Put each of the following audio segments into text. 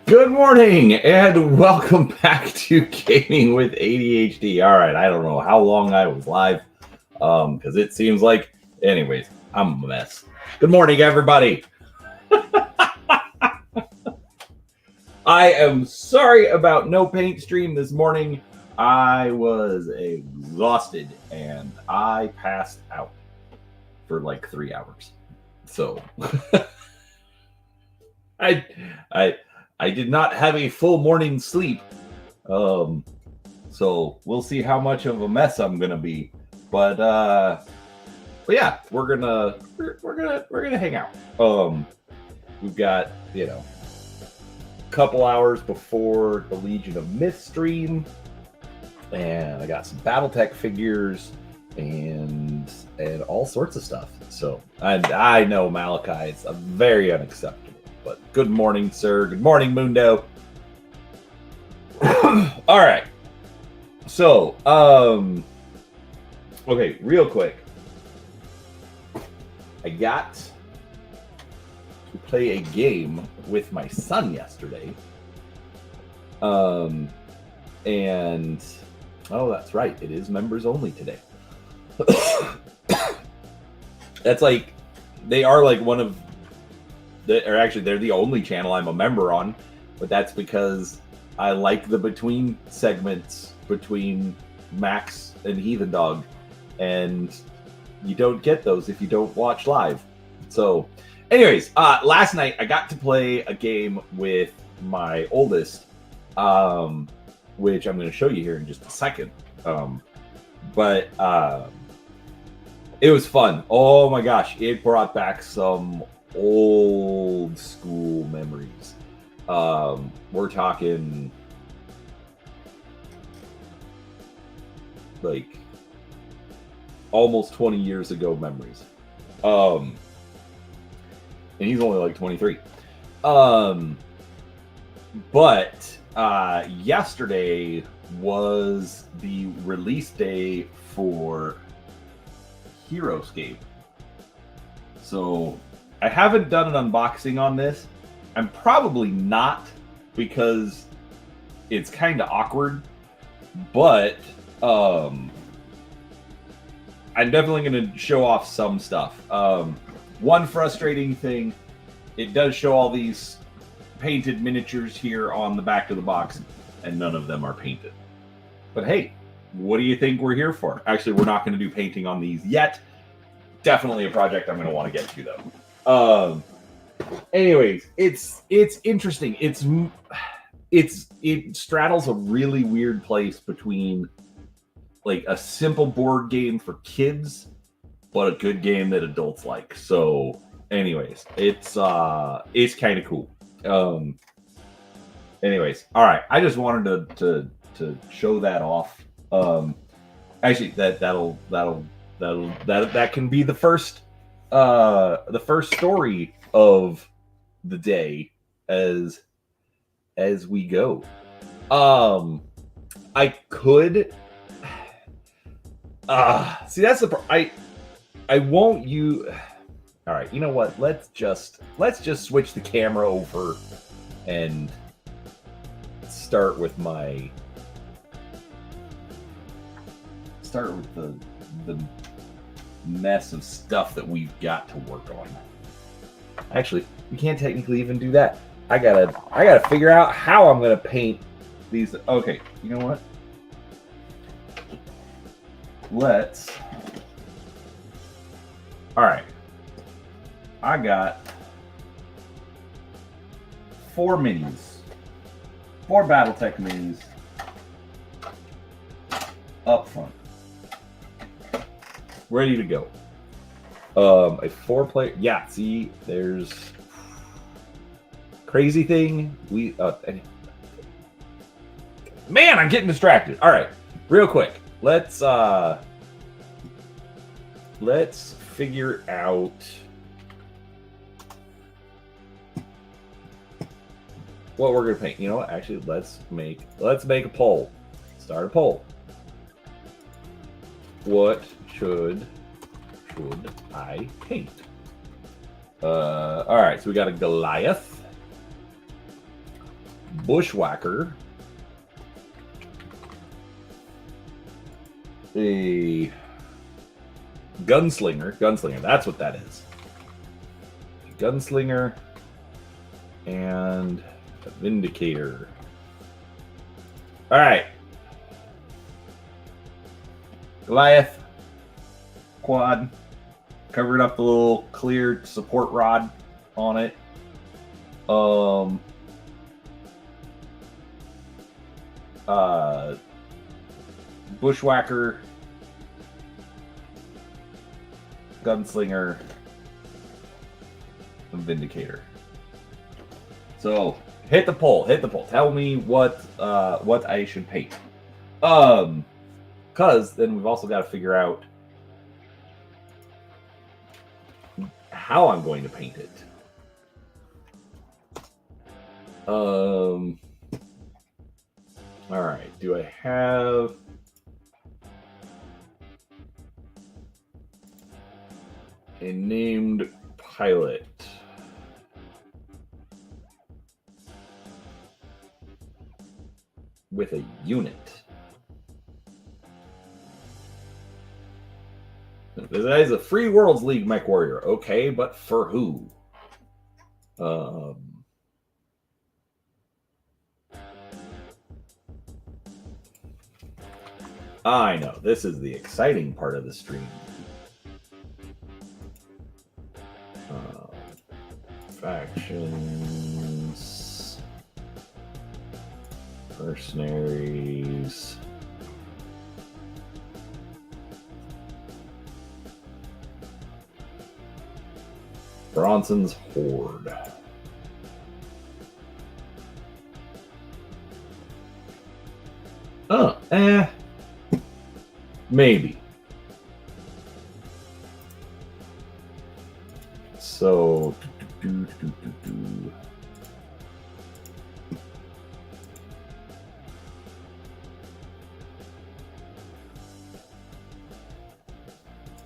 Good morning and welcome back to Gaming with ADHD. All right, I don't know how long I was live because it seems like, anyways, I'm a mess. Good morning, everybody. I am sorry about no paint stream this morning. I was exhausted and I passed out for like 3 hours. So I did not have a full morning sleep. So we'll see how much of a mess I'm gonna be. But yeah, we're gonna hang out. We've got, a couple hours before the Legion of Myth stream, and I got some Battletech figures and all sorts of stuff. So I know Malachi is very unacceptable. But good morning, sir. Good morning, Mundo. All right. So, okay, real quick. I got to play a game with my son yesterday. And oh, that's right. It is members only today. That's like, they are like one of, or actually they're the only channel I'm a member on, but that's because I like the between segments between Max and Heathen Dog, and you don't get those if you don't watch live. So anyways, last night I got to play a game with my oldest, which I'm going to show you here in just a second. But it was fun. Oh my gosh, it brought back some old school memories. We're talking like almost 20 years ago memories. And he's only like 23. But yesterday was the release day for Heroescape. So I haven't done an unboxing on this. I'm probably not, because it's kind of awkward, but I'm definitely going to show off some stuff. One frustrating thing, it does show all these painted miniatures here on the back of the box, and none of them are painted. But hey, what do you think we're here for? Actually, we're not going to do painting on these yet. Definitely a project I'm going to want to get to, though. Anyways, it's interesting. It straddles a really weird place between like a simple board game for kids, but a good game that adults like. So anyways, it's kind of cool. Anyways, all right. I just wanted to show that off. Actually, that can be the first story of the day as we go. I could see, that's the I won't use. All right, you know what? Let's just switch the camera over and start with the mess of stuff that we've got to work on. Actually, we can't technically even do that. I gotta figure out how I'm gonna paint these. Okay, you know what? All right. I got 4 minis, 4 Battletech minis up front, ready to go. A 4-player. Yeah, see, there's crazy thing. Man, I'm getting distracted. All right, real quick. Let's figure out what we're gonna paint. You know what? Actually, let's make a poll. Start a poll. What should I paint? All right, so we got a Goliath. Bushwhacker, a Gunslinger, that's what that is. Gunslinger and a Vindicator. All right. Goliath quad, covered up the little cleared support rod on it. Bushwhacker, Gunslinger, and Vindicator. So hit the poll. Tell me what I should paint. Because then we've also got to figure out how I'm going to paint it. All right. Do I have a named pilot? With a unit. That is a Free Worlds League Mech Warrior. Okay, but for who? I know. This is the exciting part of the stream. Factions. Mercenaries. Bronson's Horde. Maybe. So,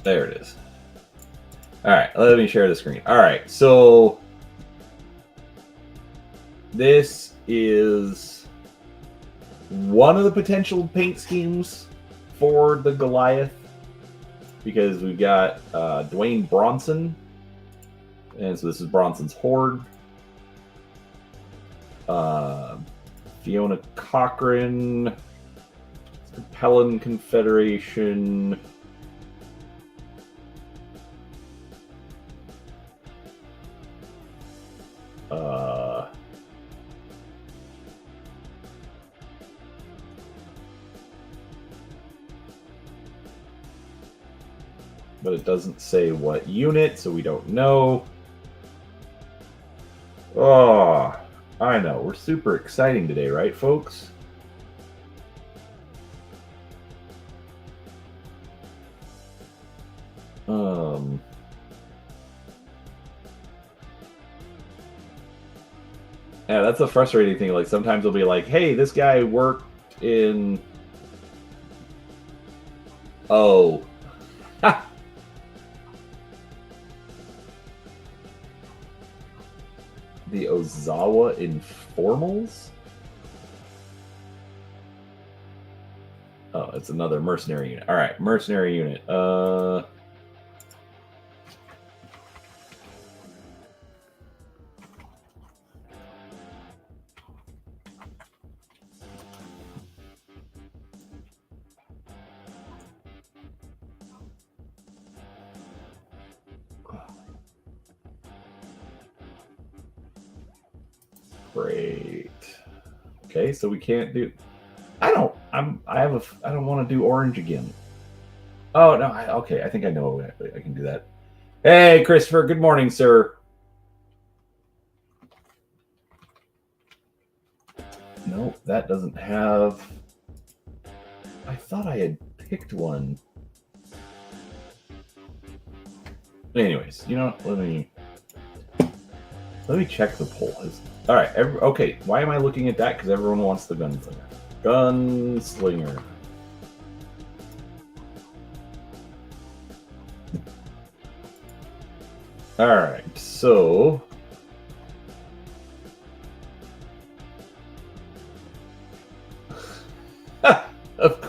there it is. All right, let me share the screen. All right, so this is one of the potential paint schemes for the Goliath, because we've got Dwayne Bronson, and so this is Bronson's Horde. Fiona Cochran, Capellan Confederation. But it doesn't say what unit, so we don't know. Oh, I know. We're super exciting today, right, folks? Yeah, that's the frustrating thing. Like, sometimes it'll be like, hey, this guy worked in... Oh. Ha! The Ozawa Informals? Oh, it's another mercenary unit. All right, mercenary unit. Great. Okay, so we can't do... I don't want to do orange again. Oh, no. Okay, I think I know I can do that. Hey, Christopher. Good morning, sir. Nope, that doesn't have... I thought I had picked one. Anyways, you know, let me check the poll. All right. Okay. Why am I looking at that? Because everyone wants the Gunslinger. Gunslinger. All right. So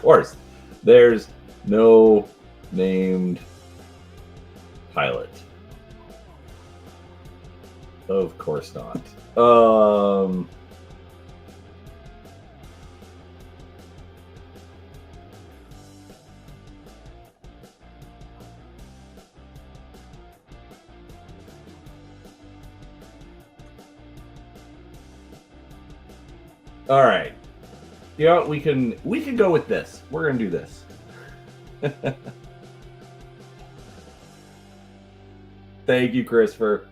course, there's no named pilot. Of course not. All right. You know what? We can go with this. We're gonna do this. Thank you, Christopher.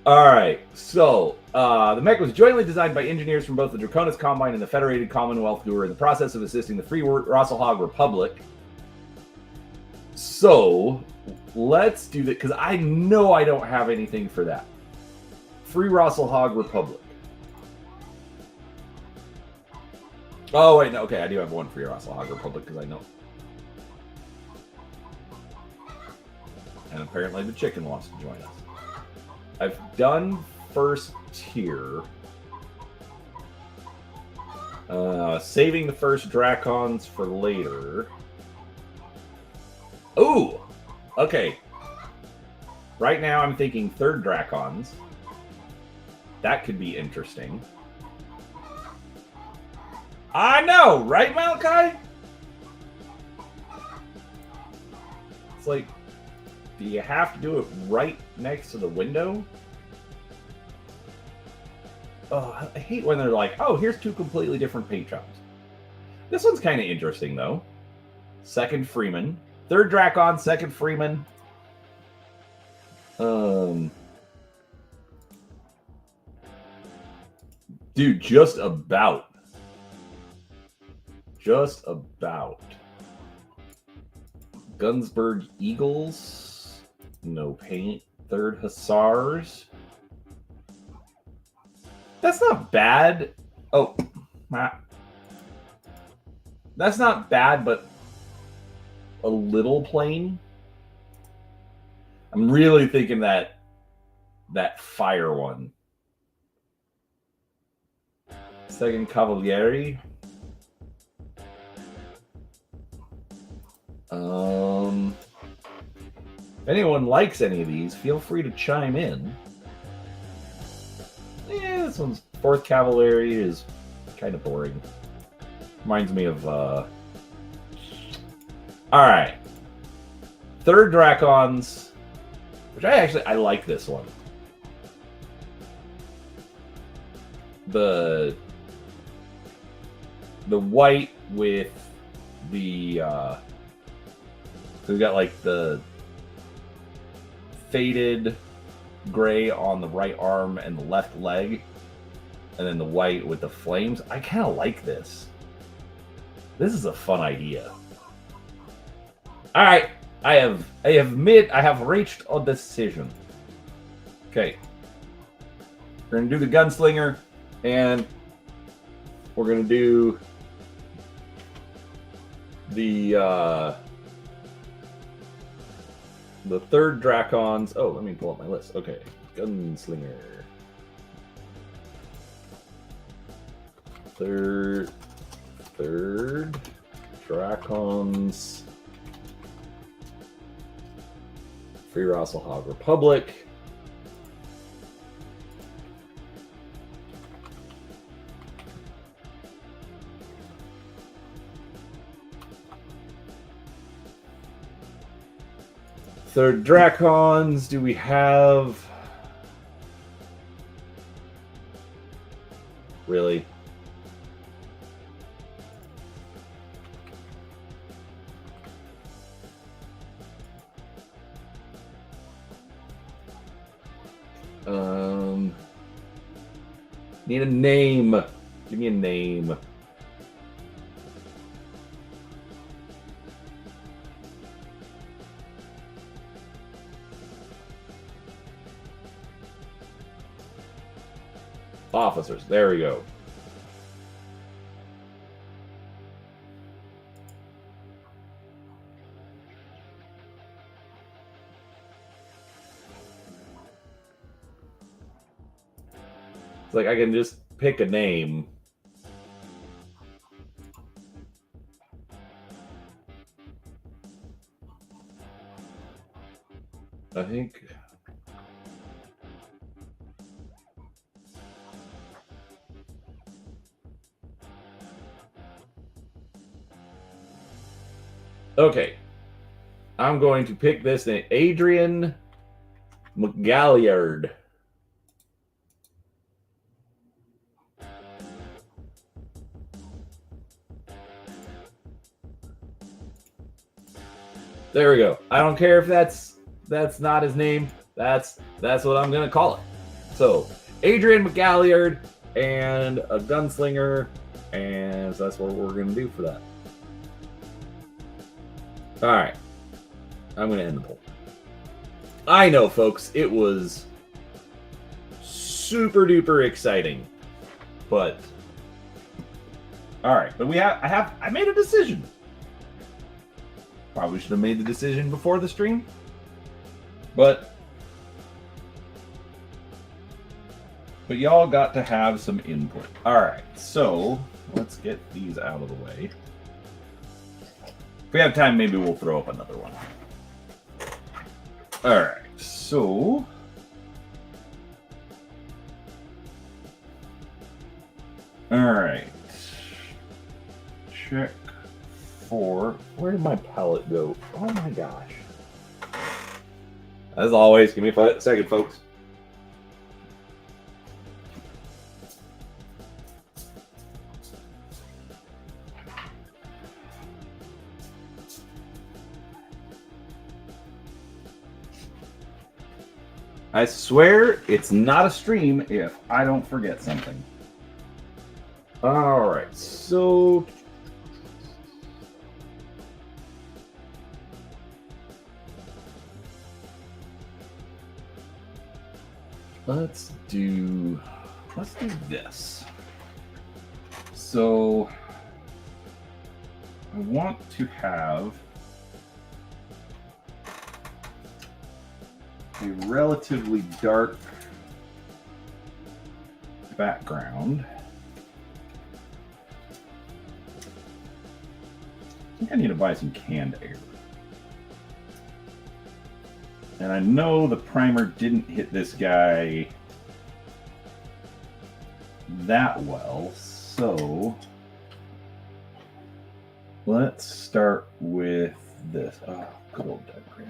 All right. So the mech was jointly designed by engineers from both the Draconis Combine and the Federated Commonwealth, who were in the process of assisting the Free Rosselhog Republic. So let's do that, because I know I don't have anything for that. Free Rosselhog Republic. Oh, wait, no, okay, I do have one Free Rosselhog Republic, because I know. And apparently the chicken wants to join us. I've done first tier. Saving the first Dracons for later. Ooh! Okay. Right now I'm thinking third Dracons. That could be interesting. I know, right, Malachi? It's like, do you have to do it right next to the window? Oh, I hate when they're like, oh, here's two completely different paint jobs. This one's kind of interesting, though. Second Freeman. Third Dracon, second Freeman. Dude, just about. Just about. Gunsberg Eagles. No paint. Third Hussars. That's not bad. Oh, that's not bad, but a little plain. I'm really thinking that fire one. Second Cavalieri. If anyone likes any of these, feel free to chime in. Yeah, this one's fourth Cavalry is kind of boring. Reminds me of Alright. Third Dracons, which I like this one. The white with the so we got like the faded gray on the right arm and the left leg, and then the white with the flames. I kind of like this. This is a fun idea. All right, I have reached a decision. Okay, we're gonna do the gunslinger, and we're gonna do the third Dracons. Oh, let me pull up my list. Okay, gunslinger. Third Dracons. Free Rosselhog Republic. Third Dracons. Do we have... Really? Need a name. Give me a name. Officers. There we go. It's like I can just pick a name. think. Okay. I'm going to pick this name, Adrian McGalliard. There we go. I don't care if that's not his name. That's what I'm gonna call it. So Adrian McGalliard and a gunslinger, and so that's what we're gonna do for that. All right, I'm gonna end the poll. I know, folks, it was super duper exciting, but all right, but I made a decision. Probably should have made the decision before the stream, but y'all got to have some input. All right, so let's get these out of the way. If we have time, maybe we'll throw up another one. All right, so all right, check. Where did my palette go? Oh my gosh. As always, give me a second, folks. I swear it's not a stream if I don't forget something. All right, so let's do this. So I want to have a relatively dark background. I think I need to buy some canned air. And I know the primer didn't hit this guy that well, so let's start with this. Oh, good old Doug Craig.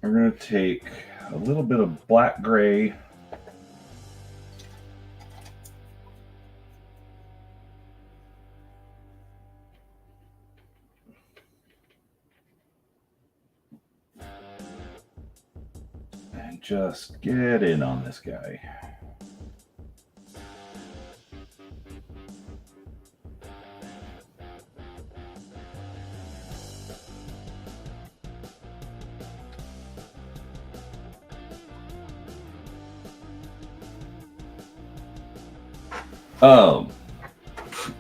We're going to take a little bit of black gray. And just get in on this guy.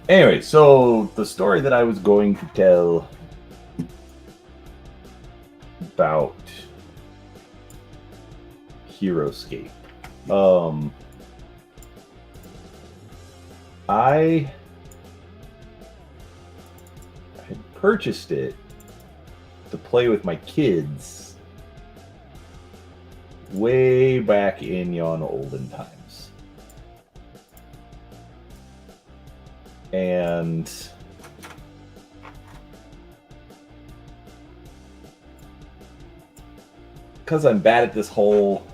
Anyway, so the story that I was going to tell about HeroScape. I had purchased it to play with my kids way back in yon olden times. And because I'm bad at this whole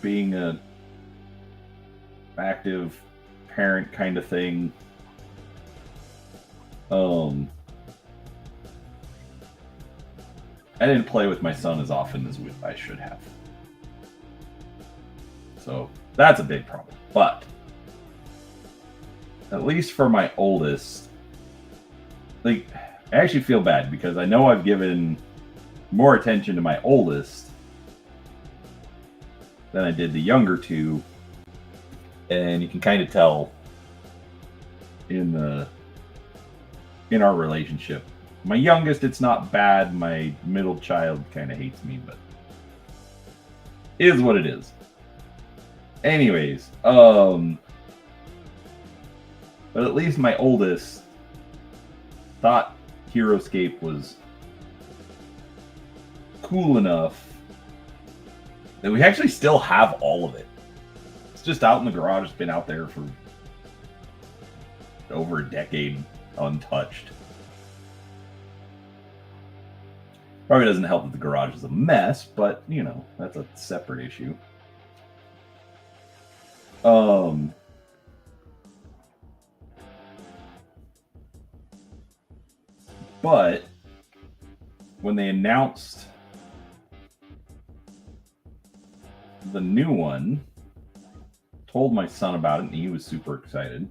being a active parent kind of thing, I didn't play with my son as often as I should have. So that's a big problem. But at least for my oldest, like, I actually feel bad because I know I've given more attention to my oldest than I did the younger two. And you can kind of tell in our relationship. My youngest, it's not bad. My middle child kind of hates me, but it is what it is. Anyways, but at least my oldest thought HeroScape was cool enough that we actually still have all of it. It's just out in the garage. It's been out there for over a decade, untouched. Probably doesn't help that the garage is a mess, but, you know, that's a separate issue. But when they announced the new one, told my son about it, and he was super excited.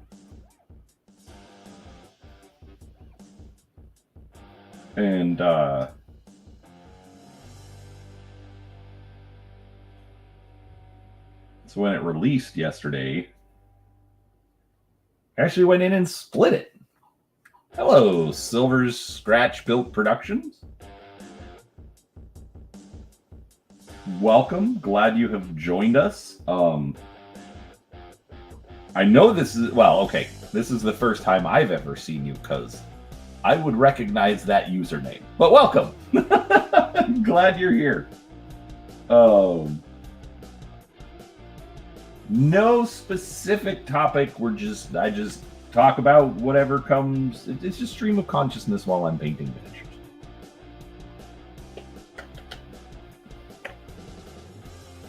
And so when it released yesterday, I actually went in and split it. Hello, Silver's Scratch Built Productions. Welcome. Glad you have joined us. I know this is, well, okay, this is the first time I've ever seen you because I would recognize that username. But welcome. Glad you're here. No specific topic. I just talk about whatever comes. It's just stream of consciousness while I'm painting miniatures.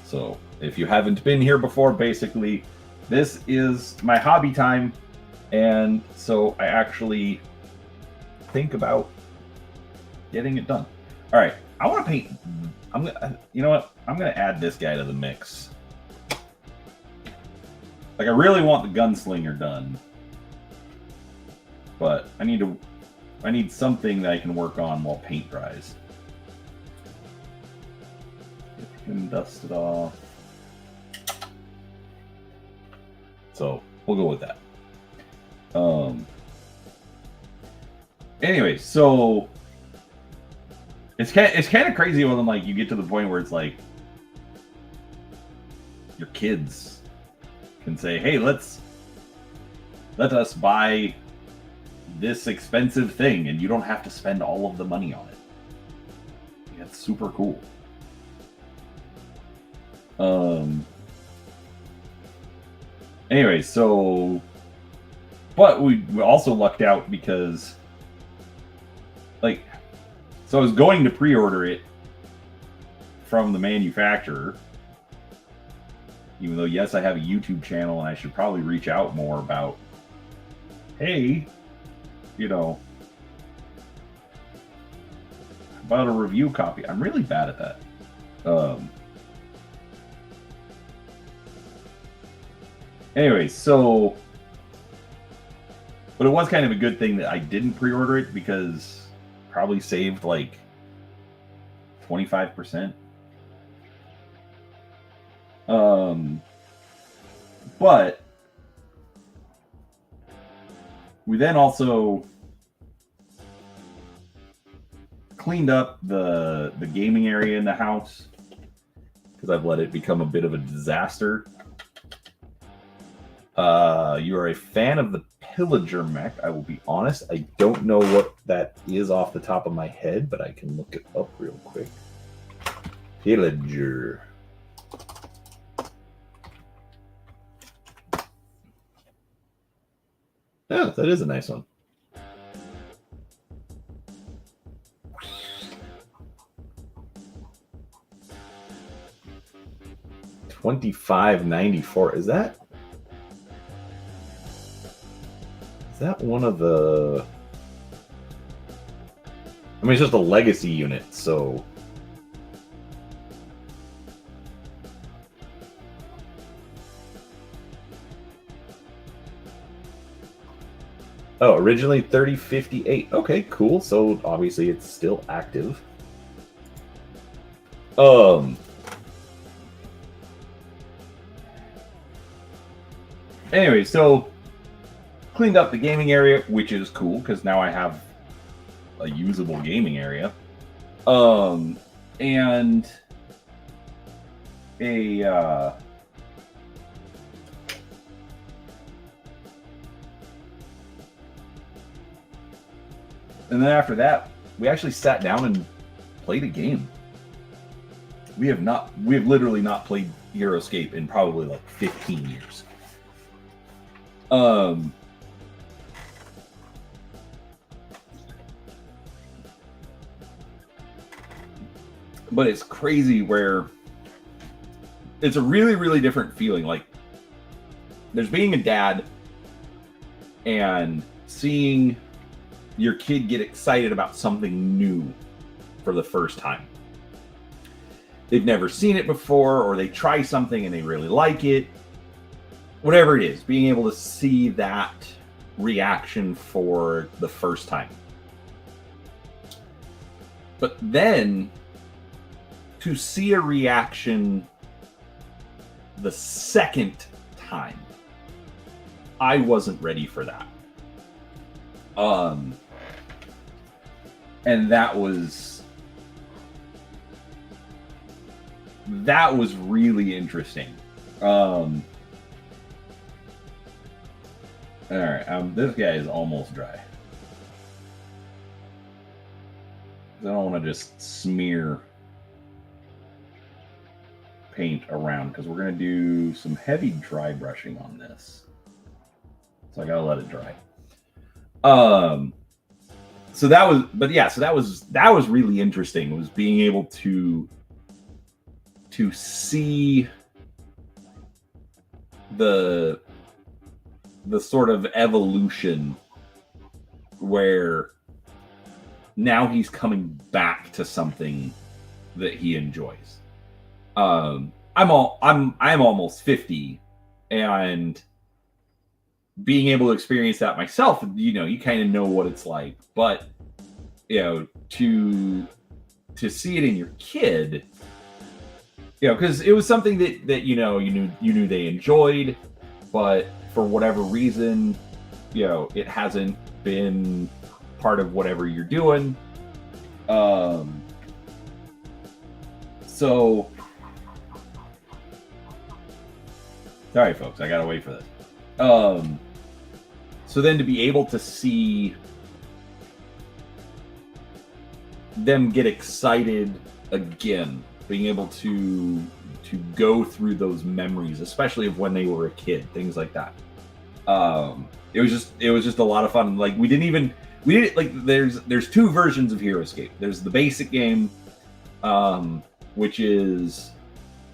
So if you haven't been here before, basically this is my hobby time, and so I actually think about getting it done. All right, I want to paint. You know what? I'm gonna add this guy to the mix. Like, I really want the gunslinger done, but I need something that I can work on while paint dries. If you can dust it off. So we'll go with that. Anyway, so it's kind of crazy when, like, you get to the point where it's like your kids can say, "Hey, let us buy this expensive thing, and you don't have to spend all of the money on it." That's super cool. Anyway, so, but we also lucked out because, like, so I was going to pre-order it from the manufacturer, even though, yes, I have a YouTube channel and I should probably reach out more about, hey, you know, about a review copy. I'm really bad at that. Anyway, so, but it was kind of a good thing that I didn't pre-order it because probably saved like 25%. But we then also cleaned up the gaming area in the house because I've let it become a bit of a disaster. You are a fan of the Pillager mech. I will be honest, I don't know what that is off the top of my head, but I can look it up real quick. Pillager. Yeah, that is a nice one. $25.94. Is that one of the? I mean, it's just a legacy unit, so. Oh, originally 3058. Okay, cool. So obviously it's still active. Anyway, so cleaned up the gaming area, which is cool because now I have a usable gaming area. And a and then after that, we actually sat down and played a game. We have literally not played Heroescape in probably like 15 years. But it's crazy where it's a really, really different feeling. Like, there's being a dad and seeing your kid get excited about something new for the first time. They've never seen it before, or they try something and they really like it. Whatever it is, being able to see that reaction for the first time. But then to see a reaction the second time, I wasn't ready for that. And that was really interesting. All right, this guy is almost dry. I don't want to just smear paint around because we're going to do some heavy dry brushing on this. So I got to let it dry. So that was really interesting. Was being able to see the sort of evolution where now he's coming back to something that he enjoys. I'm almost 50, and being able to experience that myself, you kind of know what it's like. But to see it in your kid, because it was something that you knew they enjoyed, but for whatever reason, it hasn't been part of whatever you're doing. So sorry, folks, I gotta wait for this. So then to be able to see them get excited again, being able to go through those memories, especially of when they were a kid, things like that. It was just a lot of fun. Like there's two versions of Heroescape. There's the basic game, which is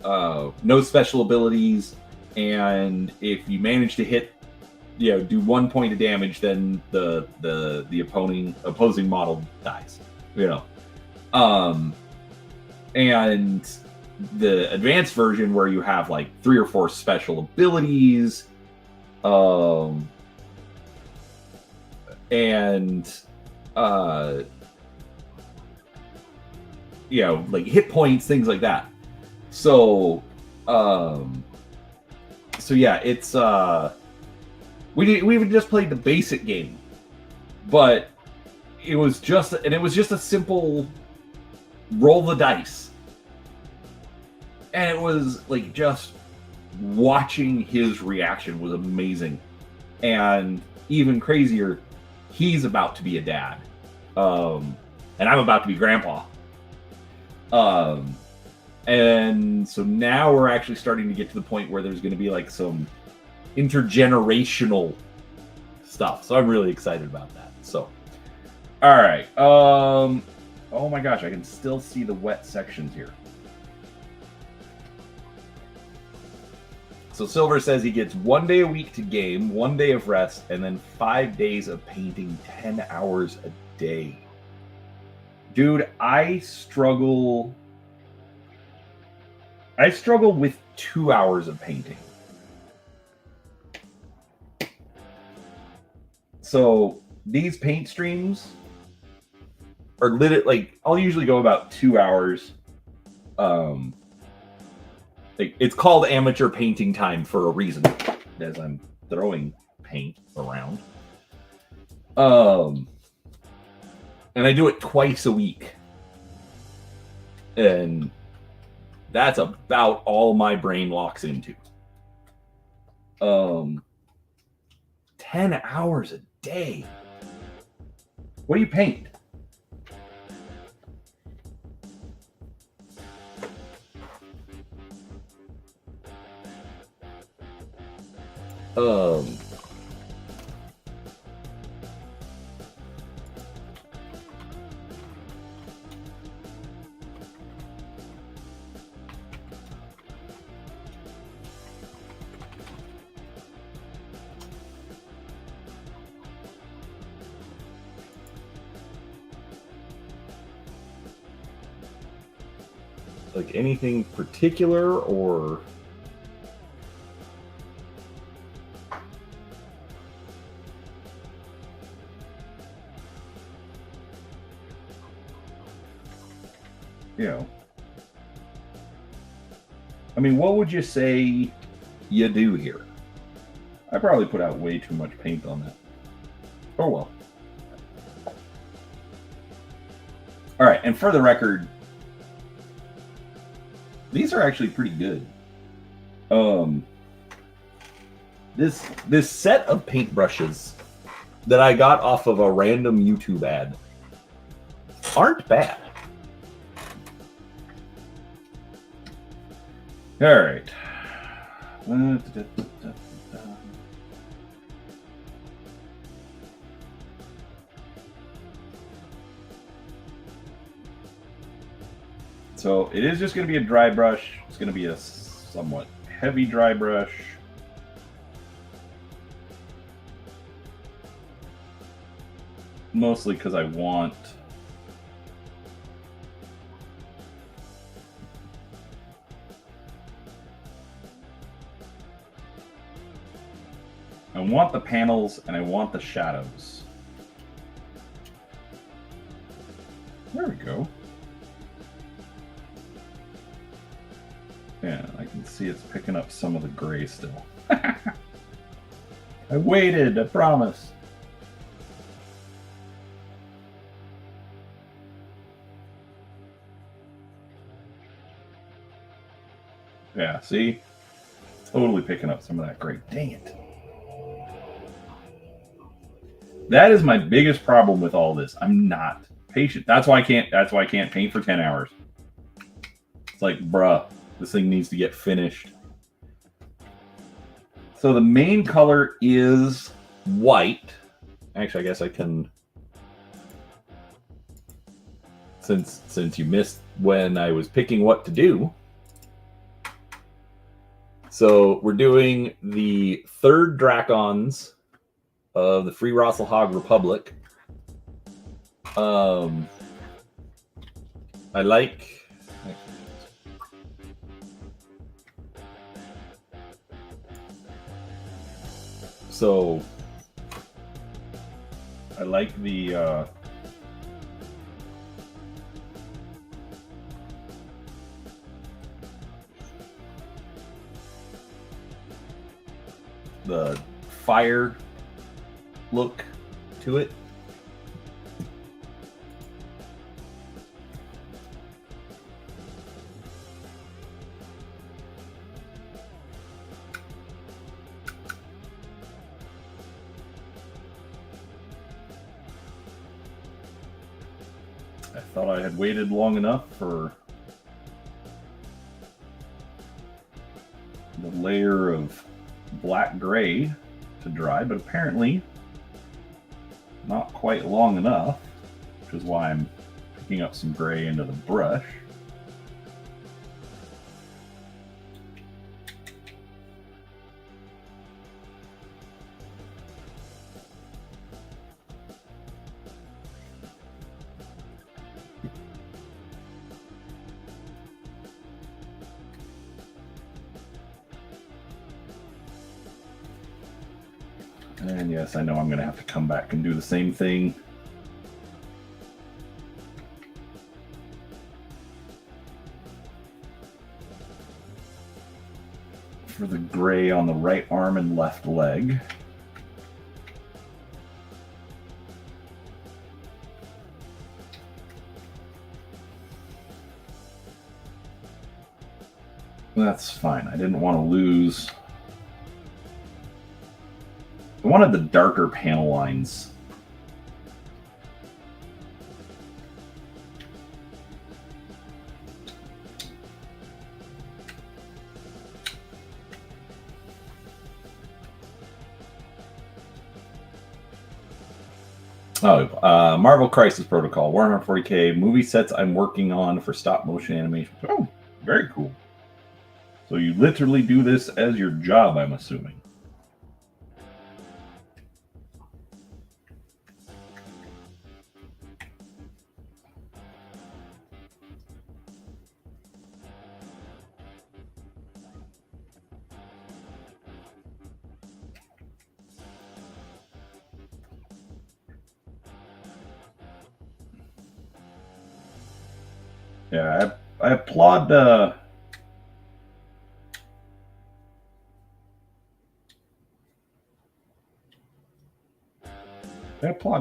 no special abilities, and if you manage to hit, do 1 point of damage, then the opposing model dies. And the advanced version where you have like 3 or 4 special abilities, like hit points, things like that. So yeah, it's we just played the basic game, but it was just a simple roll the dice, and it was like just watching his reaction was amazing. And even crazier, he's about to be a dad, and I'm about to be grandpa. And so now we're actually starting to get to the point where there's going to be like some intergenerational stuff. So I'm really excited about that. So, all right. Oh my gosh, I can still see the wet sections here. So Silver says he gets 1 day a week to game, 1 day of rest, and then 5 days of painting 10 hours a day. Dude, I struggle with 2 hours of painting. So these paint streams are I'll usually go about 2 hours. It's called amateur painting time for a reason, as I'm throwing paint around. And I do it twice a week. And that's about all my brain locks into. 10 hours a day. What do you paint? Like anything particular or you know, I mean, what would you say you do here? I probably put out way too much paint on that. Oh well. All right, and for the record, these are actually pretty good. This set of paintbrushes that I got off of a random YouTube ad aren't bad. All right. So it is just going to be a dry brush. It's going to be a somewhat heavy dry brush. Mostly because I want the panels and I want the shadows. There we go. Yeah, I can see it's picking up some of the gray still. I waited, I promise. Yeah, see? Totally picking up some of that gray. Dang it. That is my biggest problem with all this. I'm not patient. That's why I can't paint for 10 hours. It's like, bruh, this thing needs to get finished. So the main color is white. Actually, I guess I can, since you missed when I was picking what to do. So we're doing the third Dracons of the Free Rosselhog Republic. I like... So I like the fire look to it. I thought I had waited long enough for the layer of black gray to dry, but apparently not quite long enough, which is why I'm picking up some gray into the brush. And yes, I know I'm going to have to come back and do the same thing. for the gray on the right arm and left leg. That's fine. I didn't want to lose. I wanted the darker panel lines. Oh, Marvel Crisis Protocol, Warhammer 40K, movie sets I'm working on for stop motion animation. Oh, very cool. So you literally do this as your job, I'm assuming. Yeah, I applaud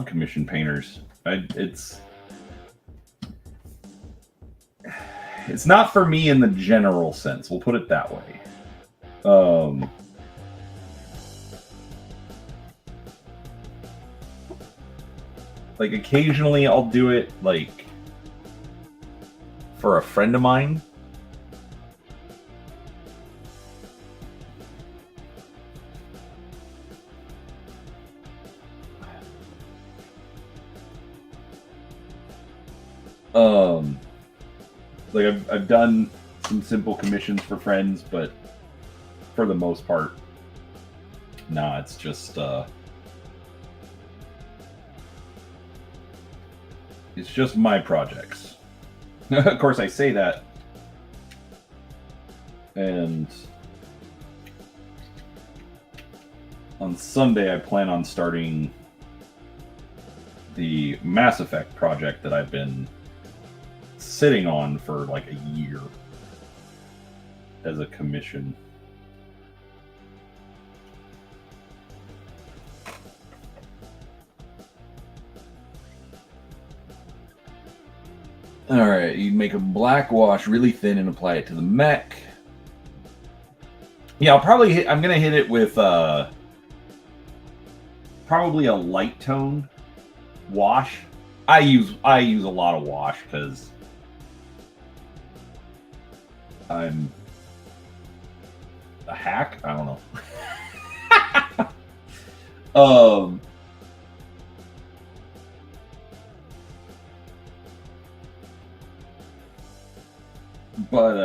commission painters. It's not for me in the general sense. We'll put it that way. Like occasionally I'll do it like for a friend of mine. Like I've done some simple commissions for friends, but for the most part, nah, it's just my projects. Of course, I say that, and on Sunday I plan on starting the Mass Effect project that I've been sitting on for like a year as a commission. All right, you make a black wash really thin and apply it to the mech. Yeah, I'm gonna hit it with probably a light tone wash. I use a lot of wash because I'm a hack. I don't know. But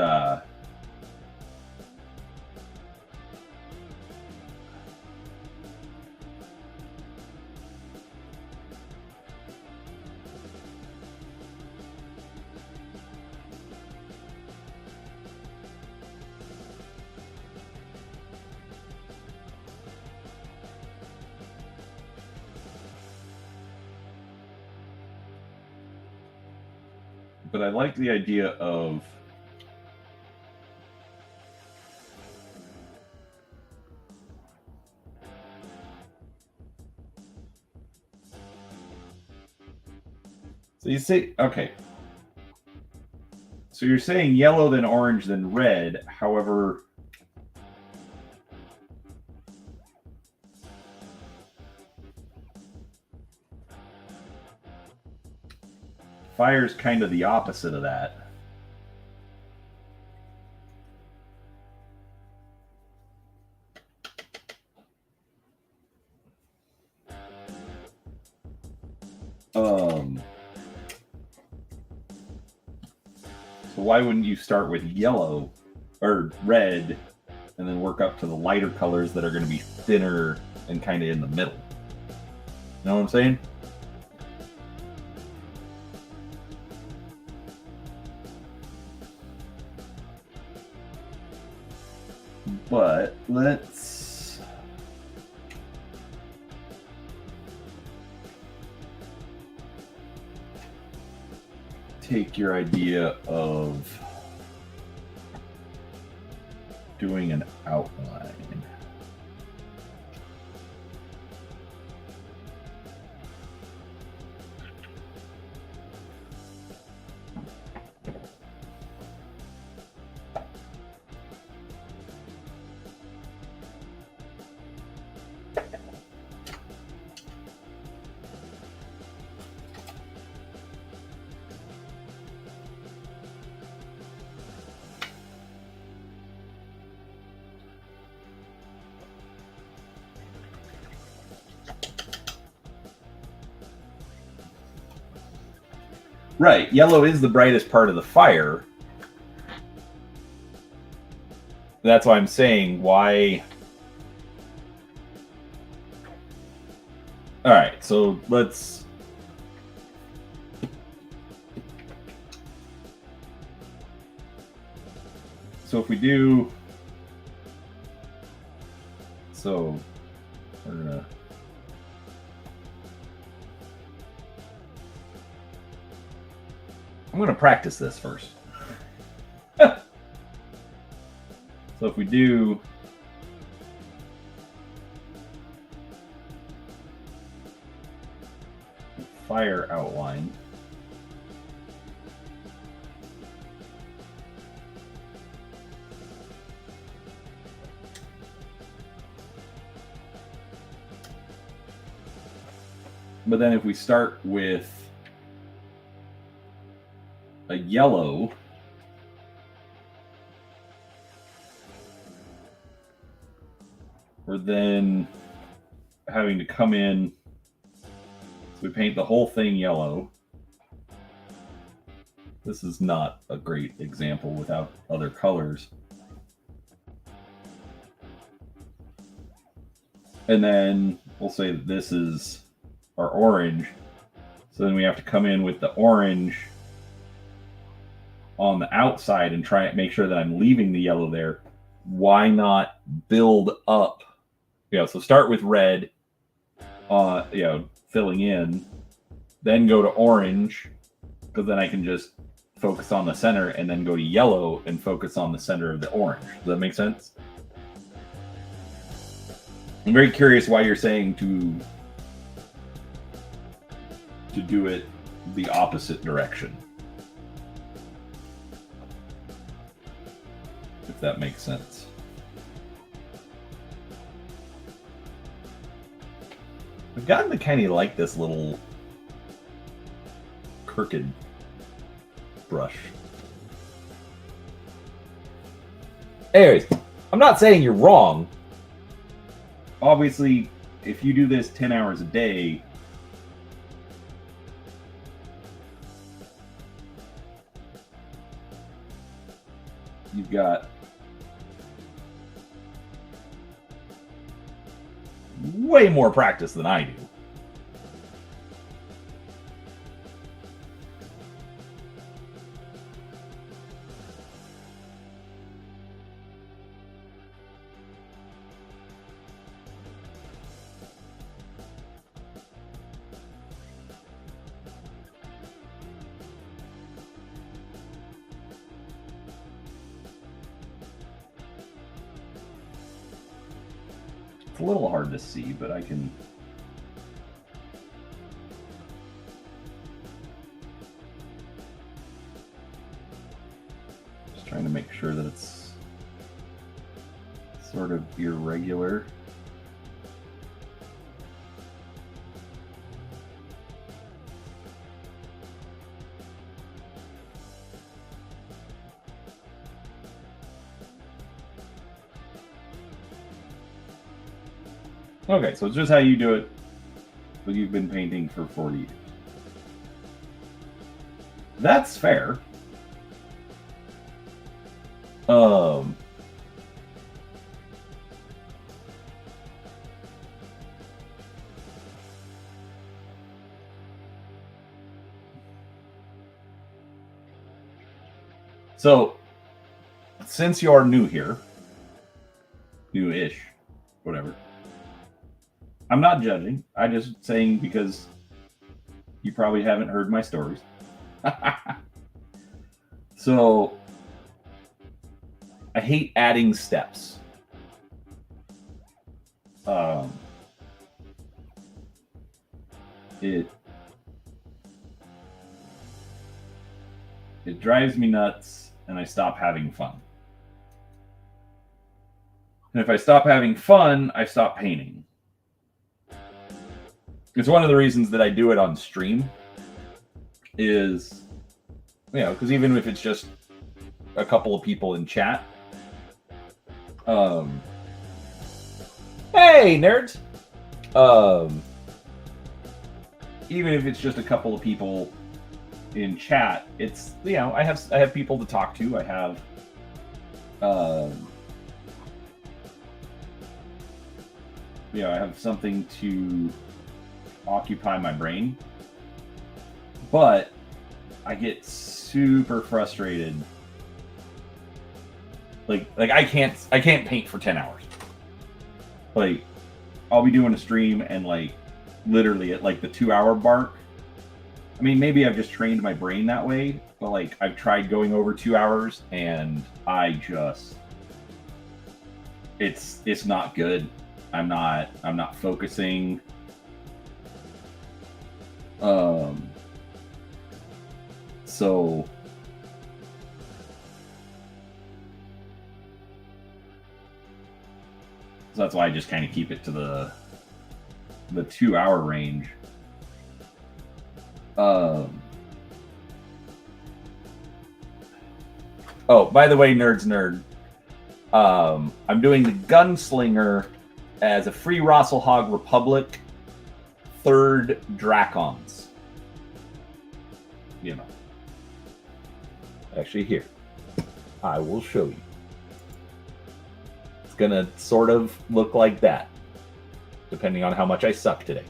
I like the idea of so you say, okay. So you're saying yellow, then orange, then red. However, fire's kind of the opposite of that. So why wouldn't you start with yellow or red and then work up to the lighter colors that are going to be thinner and kind of in the middle? You know what I'm saying? But let's take your idea of doing an outline. Right, yellow is the brightest part of the fire. That's why I'm saying why. All right, so let's. So if we do. So we're gonna. I'm gonna practice this first. So if we do. Fire outline. But then if we start with a yellow, we're then having to come in. We paint the whole thing yellow. This is not a great example without other colors. And then we'll say that this is our orange. So then we have to come in with the orange on the outside and try and make sure that I'm leaving the yellow there. Why not build up? So start with red, filling in, then go to orange, because then I can just focus on the center, and then go to yellow and focus on the center of the orange. Does that make sense? I'm very curious why you're saying to do it the opposite direction. If that makes sense. I've gotten to kind of like this little crooked brush. Anyways, I'm not saying you're wrong. Obviously, if you do this 10 hours a day, you've got way more practice than I do. It's a little hard to see, but I can. Just trying to make sure that it's sort of irregular. Okay, so it's just how you do it, but you've been painting for 40 years. That's fair. So, since you're new here, new-ish, whatever, I'm not judging. I'm just saying because you probably haven't heard my stories. So, I hate adding steps. Um, it drives me nuts, and I stop having fun. And if I stop having fun, I stop painting. It's one of the reasons that I do it on stream. Is, you know, because even if it's just a couple of people in chat, hey nerds, even if it's just a couple of people in chat, it's, you know, I have people to talk to. I have, you know, I have something to occupy my brain. But I get super frustrated. Like I can't paint for 10 hours. Like, I'll be doing a stream and like literally at like the 2-hour mark. I mean, maybe I've just trained my brain that way, but like I've tried going over 2 hours and I just, it's not good. I'm not focusing. So that's why I just kind of keep it to the 2-hour range. Oh, by the way, nerds nerd. I'm doing the Gunslinger as a free Rosselhog Republic 3rd Dracons. You know. Actually, here. I will show you. It's gonna sort of look like that, depending on how much I suck today.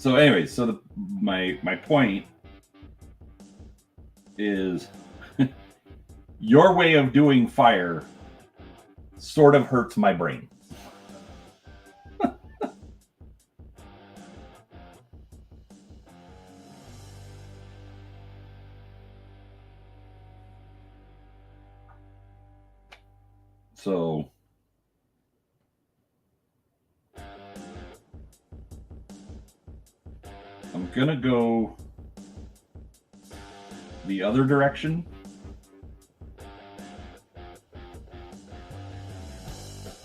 So anyways, so my point is your way of doing fire sort of hurts my brain. So I'm gonna go the other direction.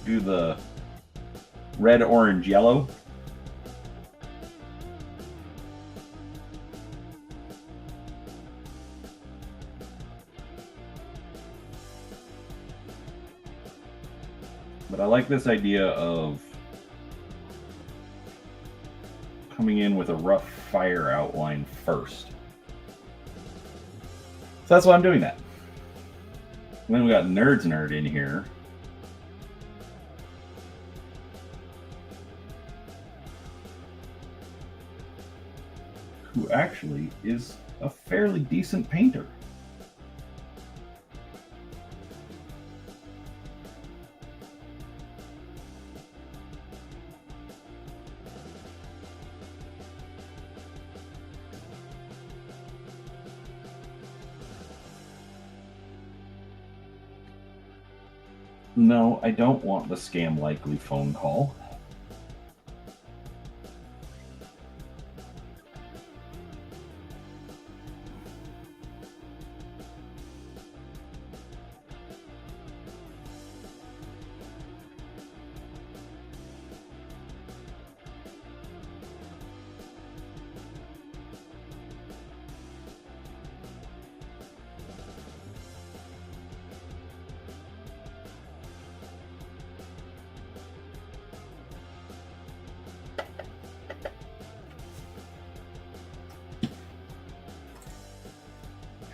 Do the red, orange, yellow. But I like this idea of coming in with a rough fire outline first. So that's why I'm doing that. And then we got Nerds Nerd in here. Who actually is a fairly decent painter. No, I don't want the scam likely phone call.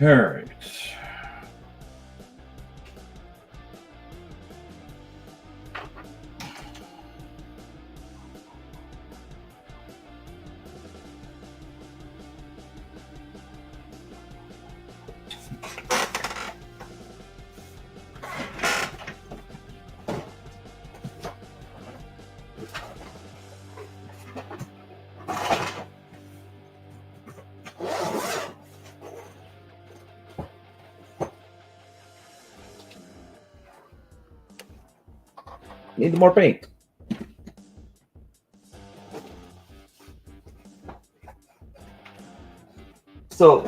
All right. Need more paint. So,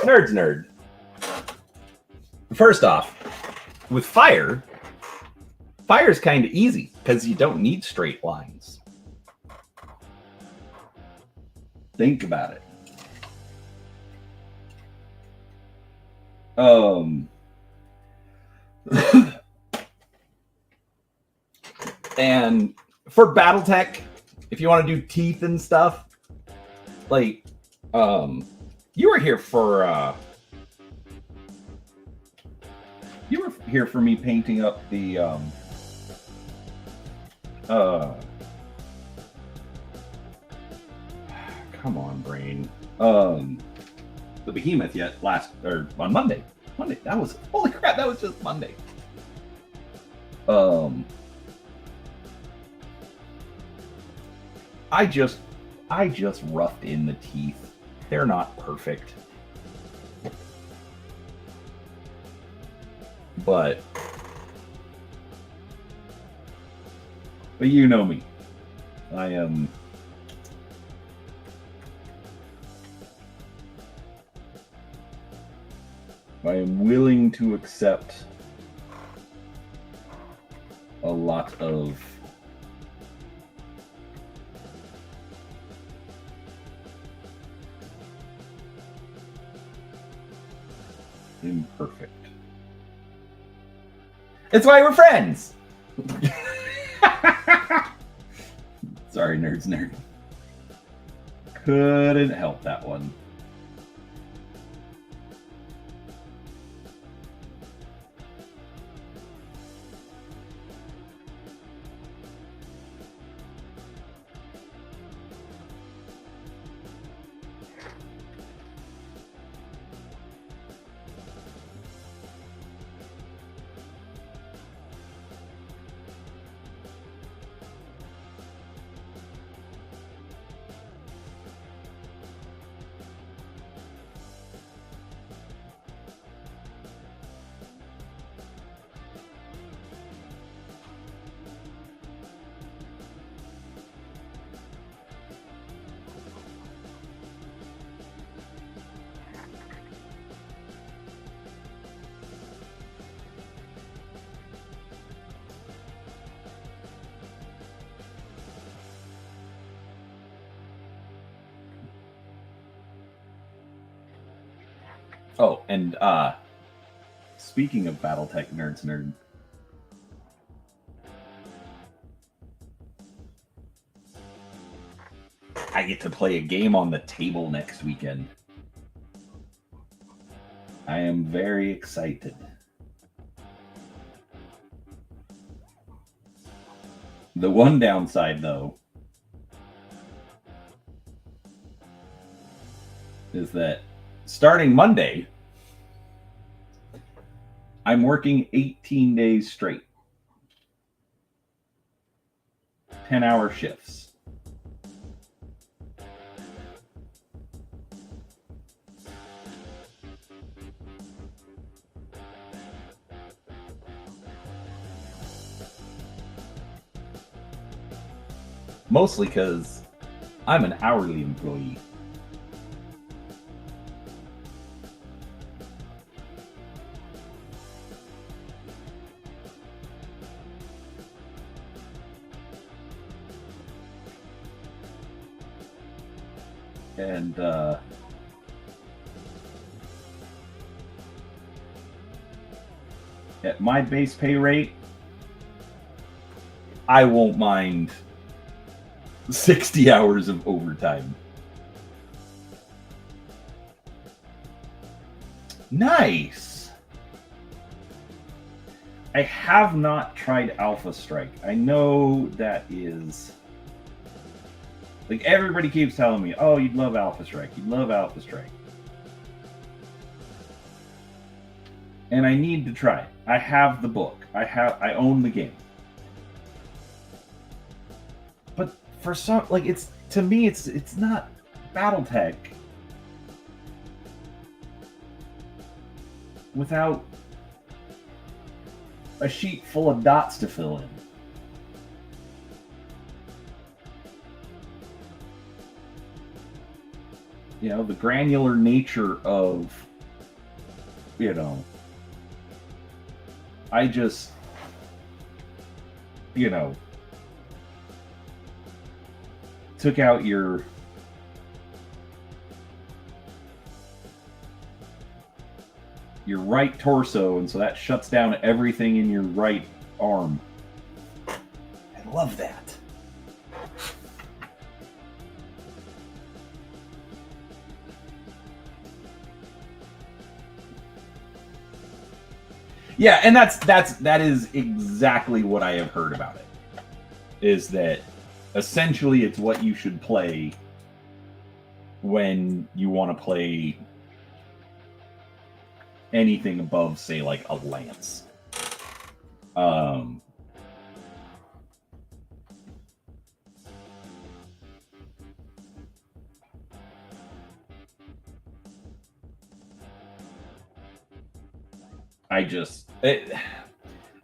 nerd. First off, with fire is kind of easy because you don't need straight lines. Think about it. And for Battletech, if you want to do teeth and stuff, like, you were here for me painting up the come on, brain. The behemoth yet on Monday. That was, holy crap, that was just Monday. I just roughed in the teeth. They're not perfect. But you know me. I am willing to accept a lot of imperfect. It's why we're friends. Sorry, nerd. Couldn't help that one. Oh, and speaking of Battletech nerd, I get to play a game on the table next weekend. I am very excited. The one downside, though, is that starting Monday, I'm working 18 days straight. 10-hour shifts. Mostly because I'm an hourly employee. And at my base pay rate, I won't mind 60 hours of overtime. Nice. I have not tried Alpha Strike. I know that is... Like, everybody keeps telling me, oh, you'd love Alpha Strike. You'd love Alpha Strike. And I need to try it. I have the book. I own the game. But for some, like, to me, it's not Battletech without a sheet full of dots to fill in. You know, the granular nature of, you know, I just, you know, took out your right torso, and so that shuts down everything in your right arm. I love that. Yeah, and that is exactly what I have heard about it. Is that essentially it's what you should play when you want to play anything above, say, like a lance.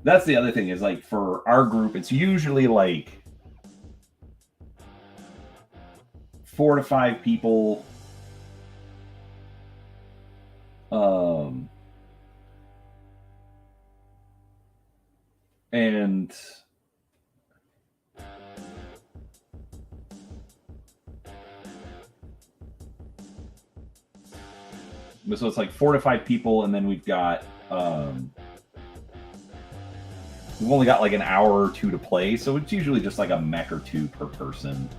That's the other thing is, like, for our group, it's usually like 4 to 5 people. And so it's like 4 to 5 people, and then we've got we've only got like an hour or two to play, so it's usually just like a mech or two per person.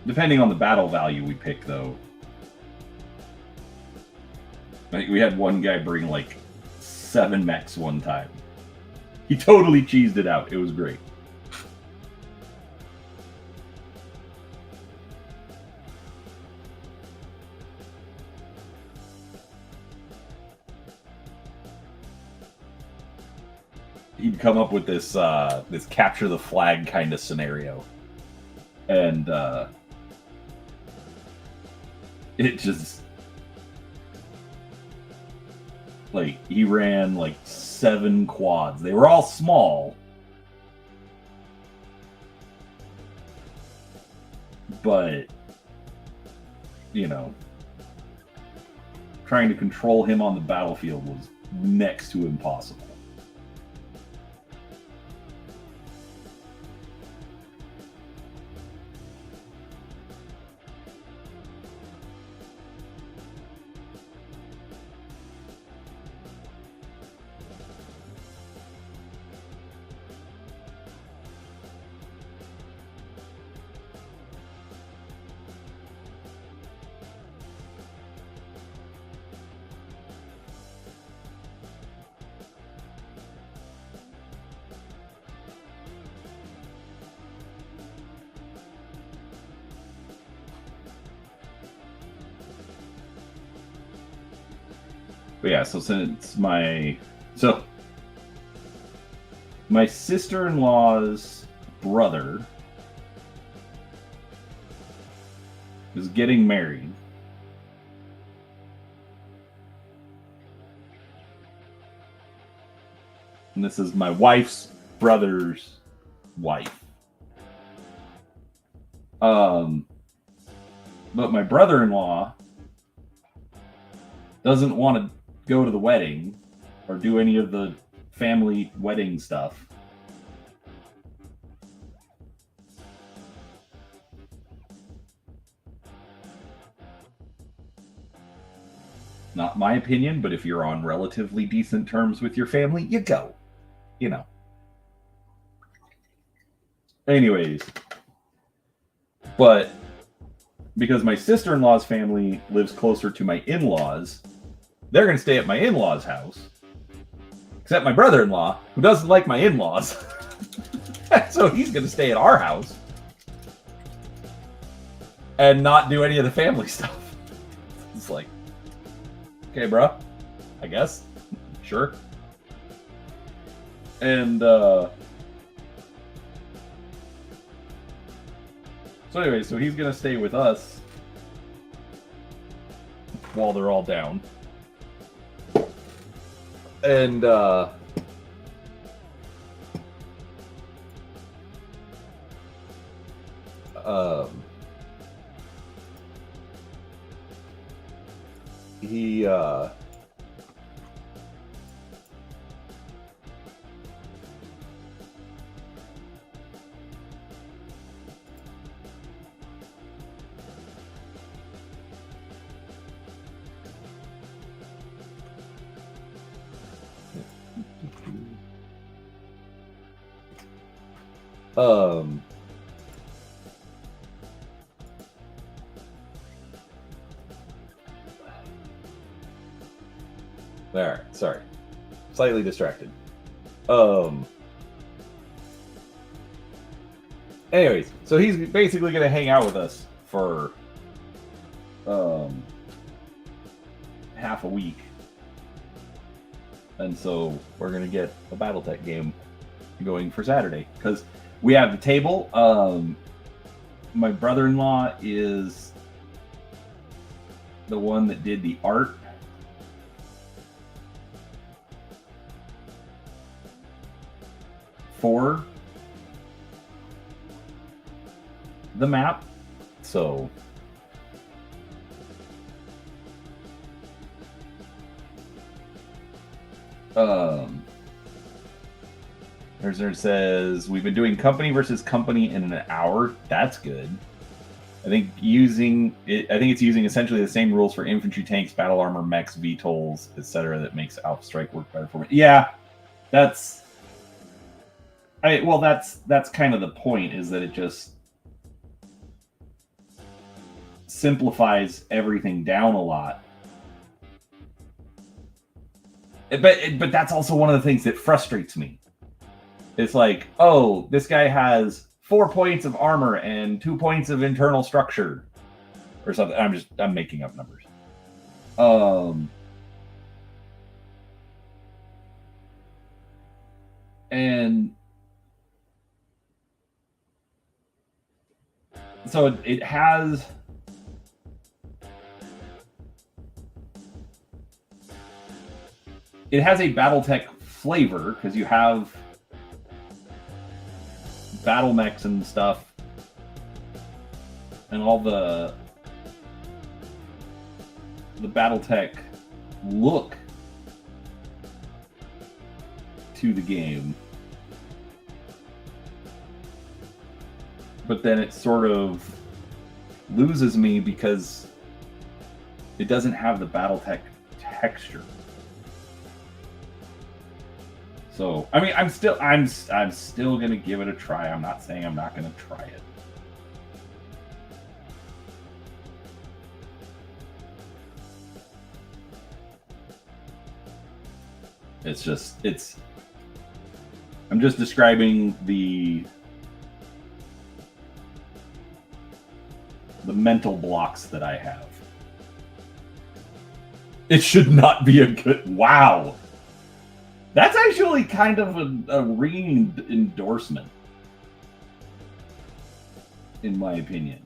Depending on the battle value we pick, though. Like, we had one guy bring like 7 mechs one time. He totally cheesed it out. It was great. He'd come up with this this capture the flag kind of scenario, and it just, like, he ran like 7 quads. They were all small, but, you know, trying to control him on the battlefield was next to impossible. But yeah, so since my sister-in-law's brother is getting married. And this is my wife's brother's wife. But my brother-in-law doesn't want to go to the wedding or do any of the family wedding stuff. Not my opinion, but if you're on relatively decent terms with your family, you go. You know. Anyways. But because my sister-in-law's family lives closer to my in-laws, they're going to stay at my in-laws' house. Except my brother-in-law, who doesn't like my in-laws. So he's going to stay at our house. And not do any of the family stuff. It's like, okay, bro. I guess. Sure. And, so anyway, so he's going to stay with us while they're all down. And, he, Alright, sorry. Slightly distracted. Anyways, so he's basically going to hang out with us for half a week. And so we're going to get a Battletech game going for Saturday. Because we have the table. My brother-in-law is the one that did the art. For the map, so there says we've been doing company versus company in an hour. That's good. I think it's using essentially the same rules for infantry, tanks, battle armor, mechs, VTOLs, etc. that makes Alpha Strike work better for me. Yeah, that's kind of the point, is that it just simplifies everything down a lot. But that's also one of the things that frustrates me. It's like, oh, this guy has 4 points of armor and 2 points of internal structure, or something. I'm making up numbers. And so it has a Battletech flavor, because you have battle mechs and stuff, and all the Battletech look to the game. But then it sort of loses me because it doesn't have the Battletech texture. So, I mean, I'm still gonna give it a try. I'm not saying I'm not gonna try it. I'm just describing the mental blocks that I have. It should not be a good... Wow! That's actually kind of a ringing endorsement, in my opinion.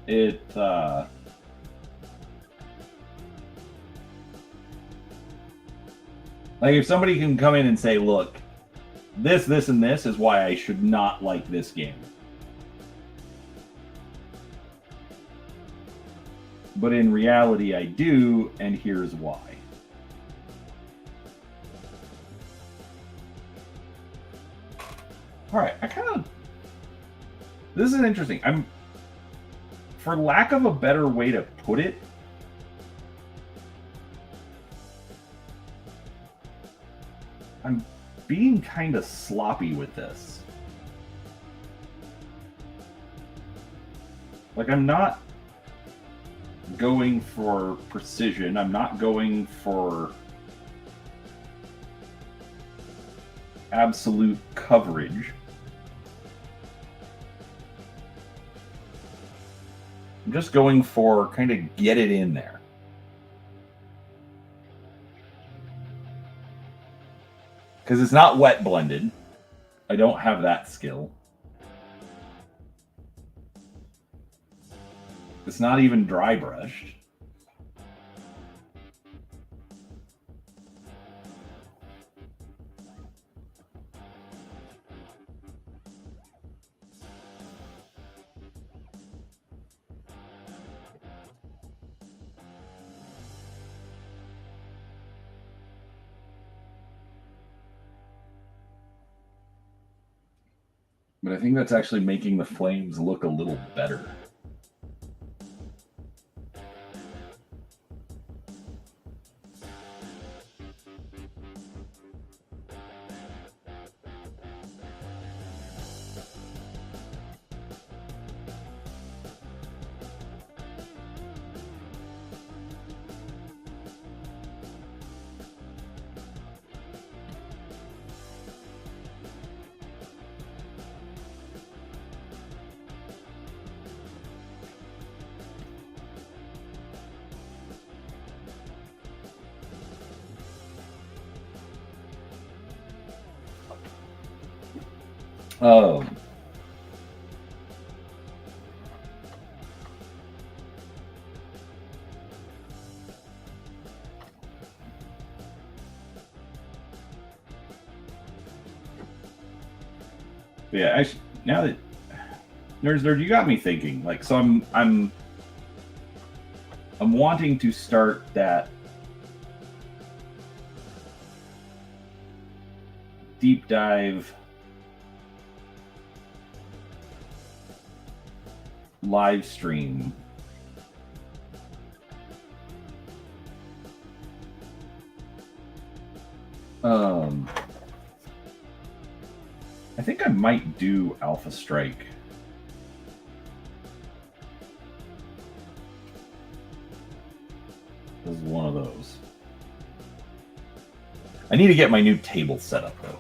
Like, if somebody can come in and say, look, this, and this is why I should not like this game. But in reality, I do, and here's why. Alright, this is interesting. For lack of a better way to put it, I'm being kind of sloppy with this. Like, I'm not going for precision. I'm not going for absolute coverage. I'm just going for kind of get it in there. Because it's not wet blended. I don't have that skill. It's not even dry brushed. But I think that's actually making the flames look a little better. Um, yeah, actually, now that Nerd, you got me thinking. Like, so I'm wanting to start that deep dive live stream. I think I might do Alpha Strike. This is one of those. I need to get my new table set up though.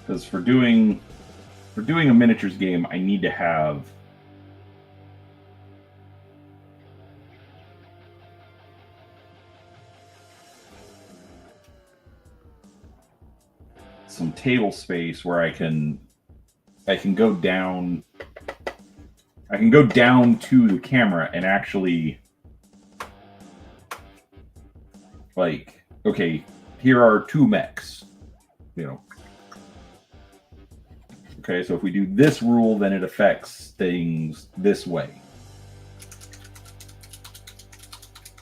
Because for doing a miniatures game, I need to have some table space where I can go down. I can go down to the camera and actually, like, okay, here are two mechs, you know. Okay, so if we do this rule, then it affects things this way.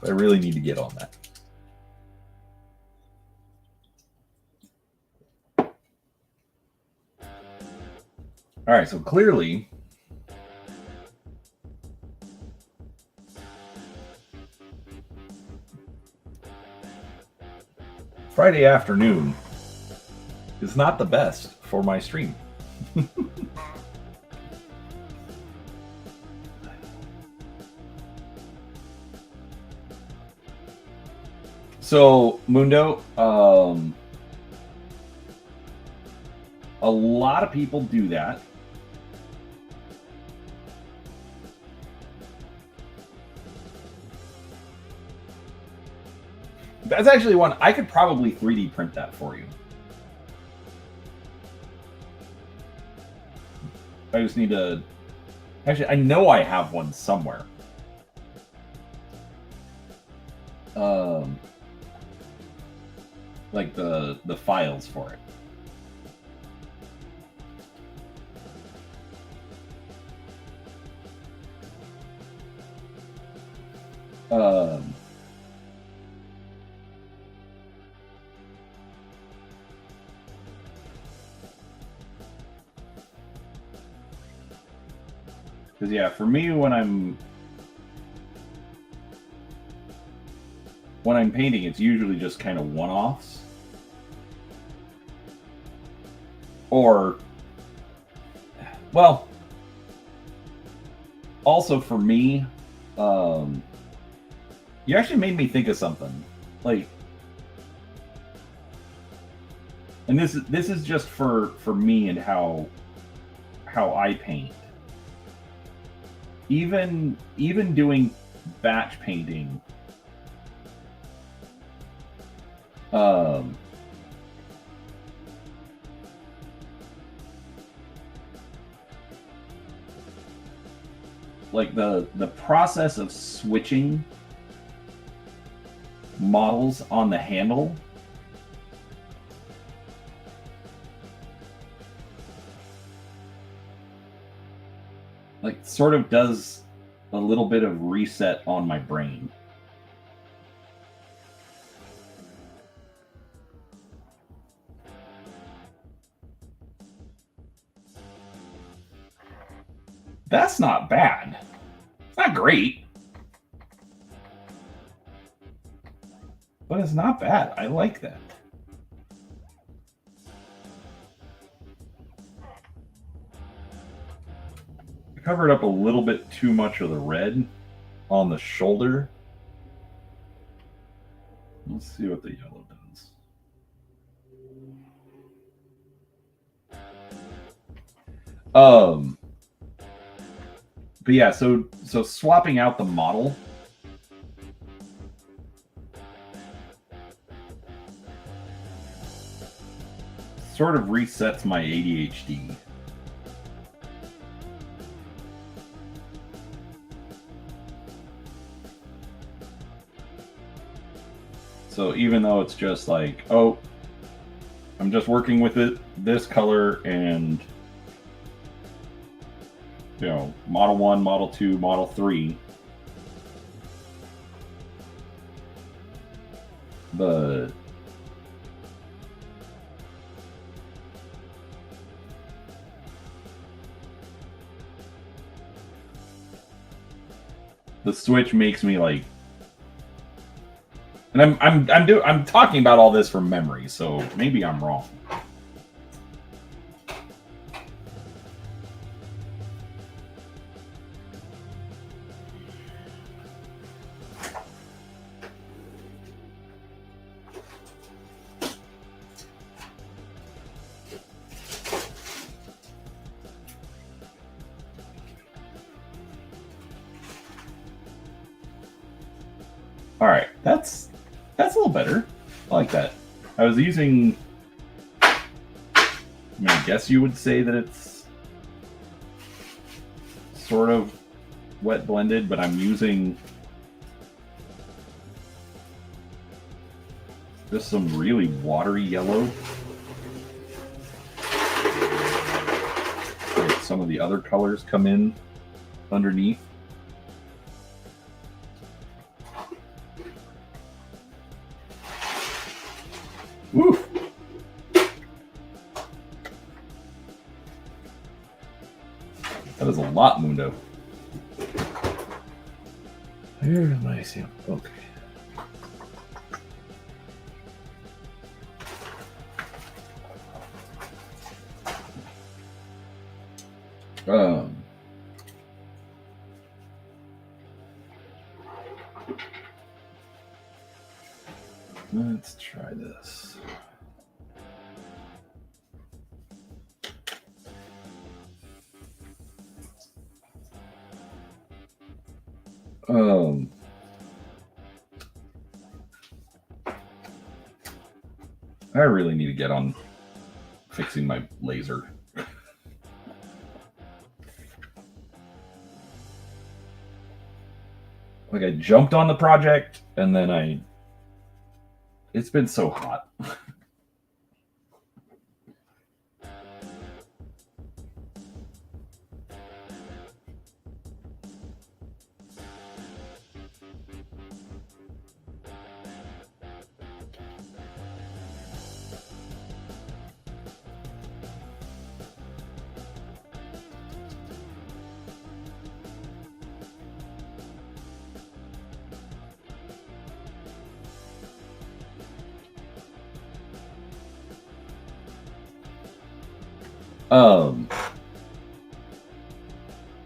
I really need to get on that. All right, so clearly, Friday afternoon is not the best for my stream. So, Mundo, a lot of people do that. That's actually one I could probably 3D print that for you. I just need to. Actually, I know I have one somewhere. like the files for it. Because yeah, for me, when I'm painting, it's usually just kind of one-offs, or well, also for me, you actually made me think of something, like, and this is just for me and how I paint. Even doing batch painting, like the process of switching models on the handle, like, sort of does a little bit of reset on my brain. That's not bad. It's not great, but it's not bad. I like that. I covered up a little bit too much of the red on the shoulder. Let's see what the yellow does. But yeah, so swapping out the model, sort of resets my ADHD. So even though it's just like, oh, I'm just working with this color and, you know, model 1, model 2, model 3. The switch makes me like, and I'm talking about all this from memory, so maybe I'm wrong. All right, that's a little better. I like that. I was using, I mean, I guess you would say that it's sort of wet blended, but I'm using just some really watery yellow. Like some of the other colors come in underneath. Woo! That is a lot, Mundo. Where am I seeing? Okay. Let's try this. I really need to get on fixing my laser. Like, I jumped on the project and then It's been so hot.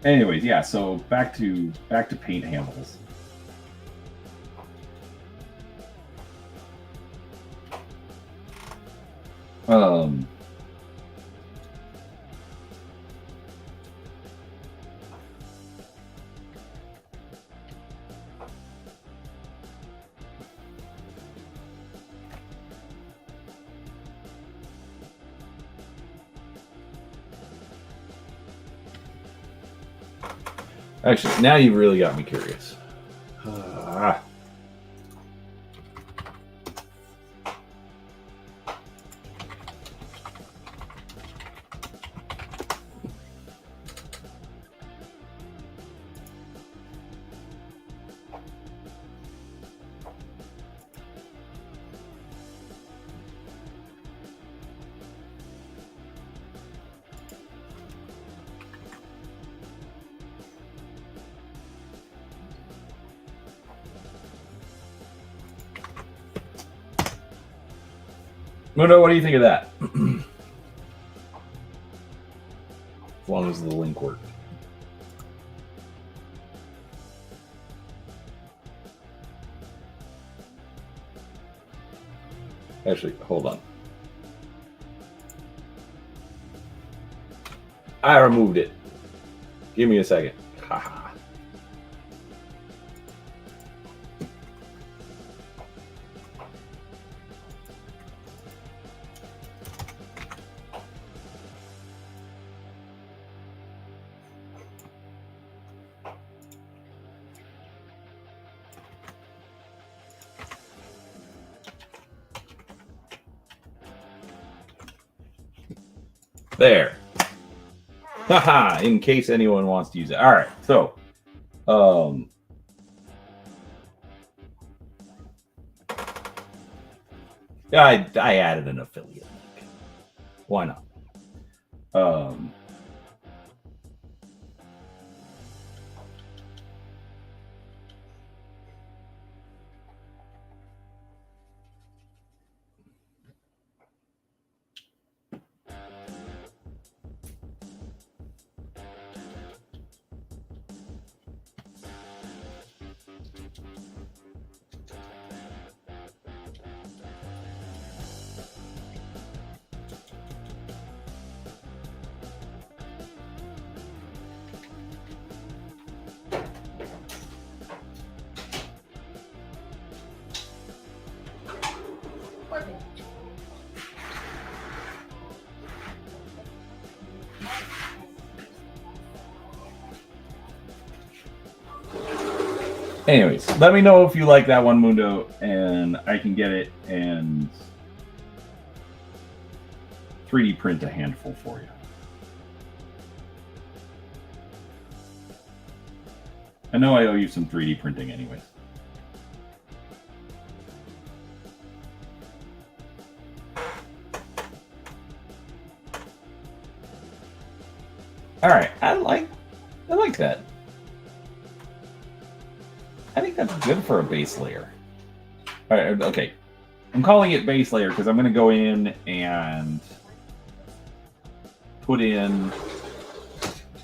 Anyways, yeah, so back to paint handles. Actually, now you've really got me curious. Mundo, what do you think of that? As long as the link worked. Actually, hold on. I removed it. Give me a second. Haha. There. Haha, in case anyone wants to use it. All right, so I added an affiliate link. Why not? Anyways, let me know if you like that one, Mundo, and I can get it and 3D print a handful for you. I know I owe you some 3D printing anyways. All right, I like that. I think that's good for a base layer. All right, okay. I'm calling it base layer because I'm going to go in and put in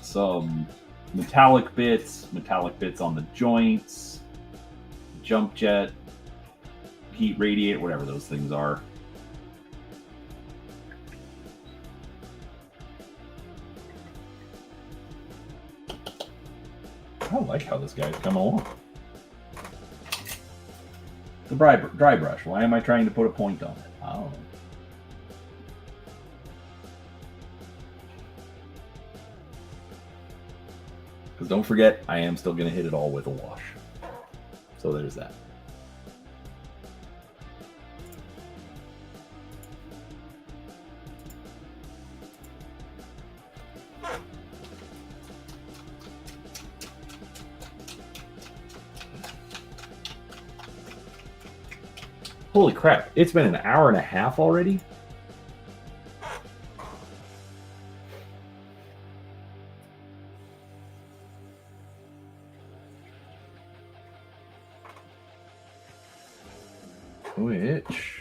some metallic bits on the joints, jump jet, heat radiator, whatever those things are. I like how this guy's coming along. The dry brush. Why am I trying to put a point on it? I don't know. Because don't forget, I am still going to hit it all with a wash. So there's that. Holy crap, it's been an hour and a half already? Which...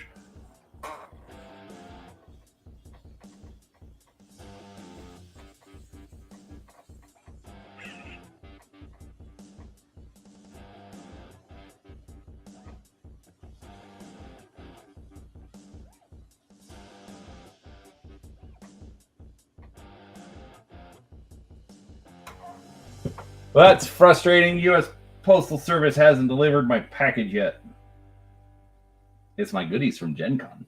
Well, that's frustrating. U.S. Postal Service hasn't delivered my package yet. It's my goodies from Gen Con.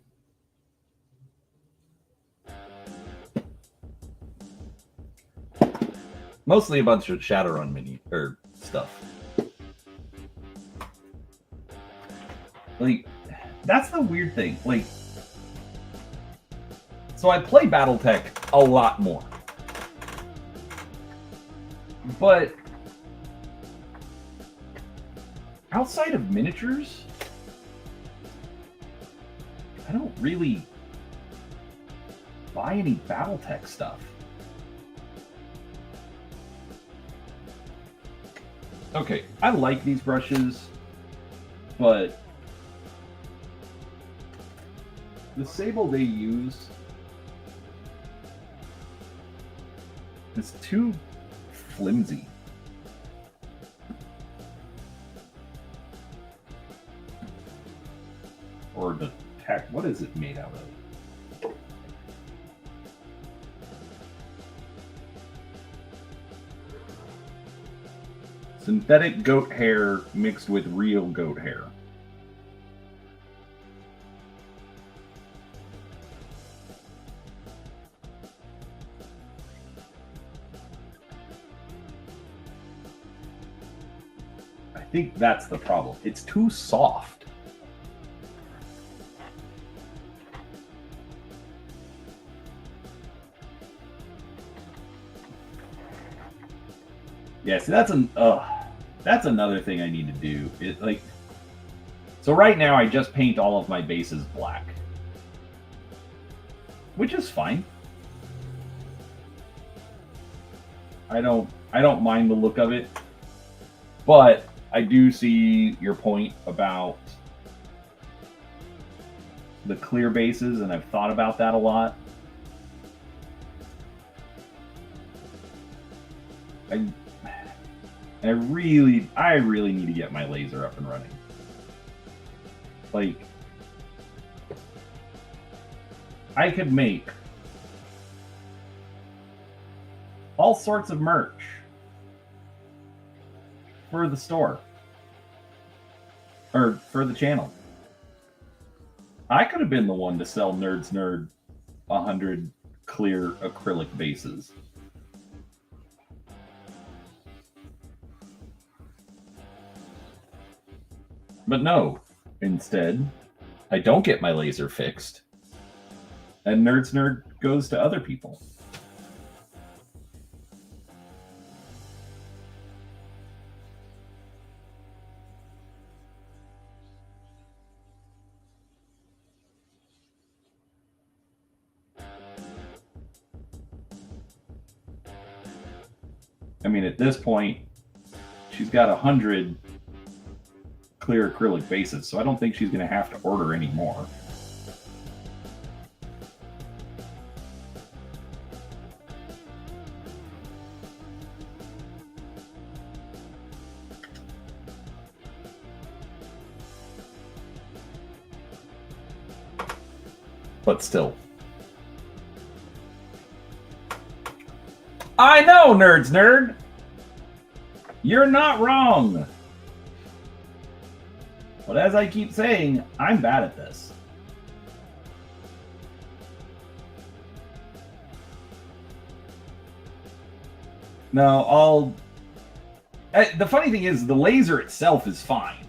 Mostly a bunch of Shadowrun mini or stuff. Like, that's the weird thing. Like, so I play Battletech a lot more. But outside of miniatures, I don't really buy any Battletech stuff. Okay, I like these brushes, but the sable they use is too flimsy. Or the tech, what is it made out of? Synthetic goat hair mixed with real goat hair. I think that's the problem. It's too soft. Yeah, see, that's another thing I need to do. So right now I just paint all of my bases black, which is fine. I don't mind the look of it, but I do see your point about the clear bases, and I've thought about that a lot. I really need to get my laser up and running. Like, I could make all sorts of merch for the store. Or for the channel. I could have been the one to sell Nerds Nerd 100 clear acrylic bases. But no, instead, I don't get my laser fixed, and Nerds Nerd goes to other people. I mean, at this point, she's got 100 clear acrylic bases, so I don't think she's going to have to order any more. But still. I know, Nerds Nerd! You're not wrong! But as I keep saying, I'm bad at this. No, the funny thing is, the laser itself is fine.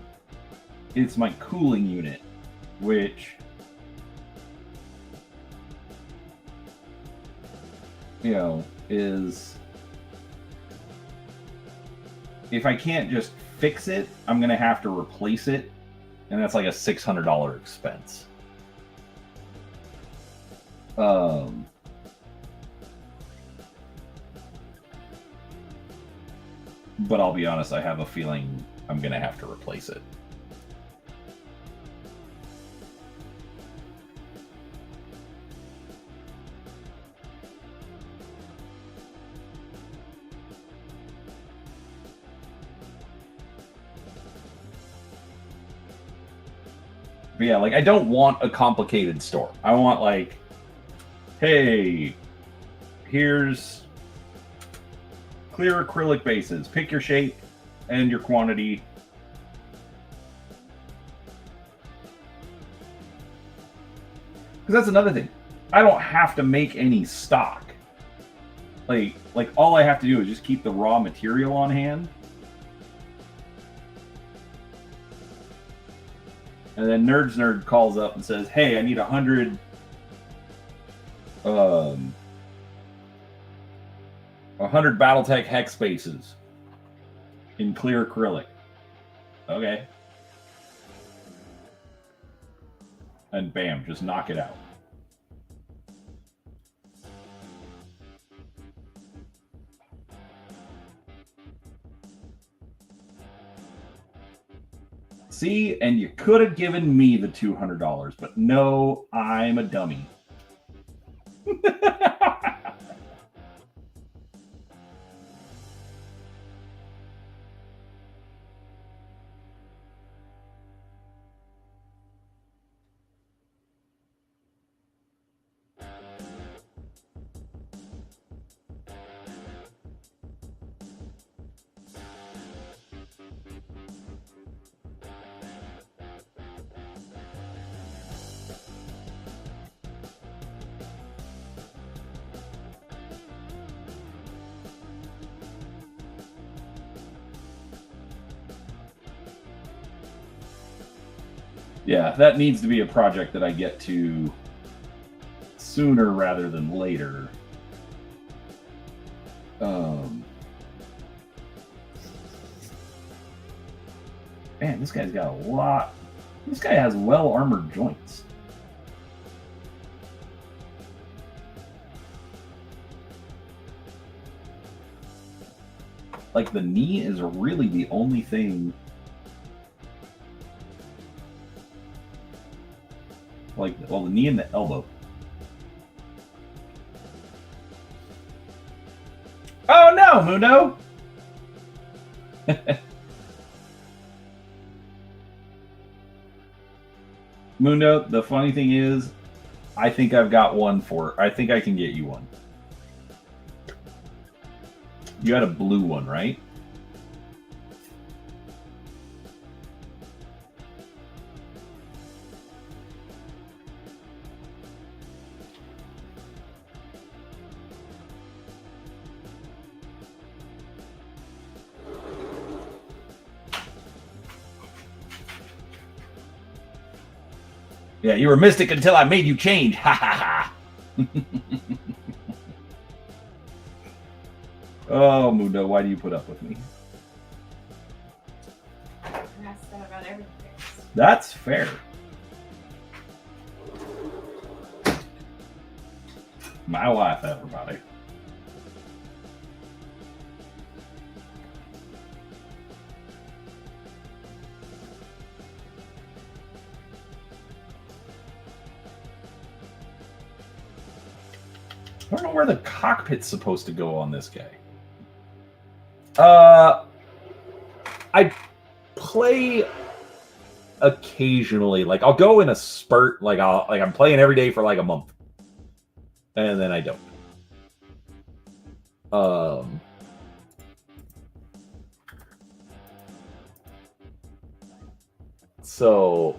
It's my cooling unit, which, you know, is... If I can't just fix it, I'm going to have to replace it And that's like a $600 expense. But I'll be honest, I have a feeling I'm going to have to replace it. But yeah, like, I don't want a complicated store. I want, like, hey, here's clear acrylic bases. Pick your shape and your quantity. Because that's another thing. I don't have to make any stock. Like all I have to do is just keep the raw material on hand. And then Nerds Nerd calls up and says, hey, I need 100 Battletech hex spaces in clear acrylic. Okay. And bam, just knock it out. See, and you could have given me the $200, but no, I'm a dummy. Yeah, that needs to be a project that I get to sooner rather than later. Man, this guy's got a lot. This guy has well-armored joints. Like, the knee is really the only thing. Like, well, the knee and the elbow. Oh no, Mundo! Mundo, the funny thing is, I think I've got one for. I think I can get you one. You had a blue one, right? Yeah, you were Mystic until I made you change. Ha ha ha. Oh, Mundo, why do you put up with me? That's that about everything. That's fair. My wife, everybody. I don't know where the cockpit's supposed to go on this guy. I play occasionally. Like, I'll go in a spurt. Like, I'm playing every day for like a month, and then I don't. So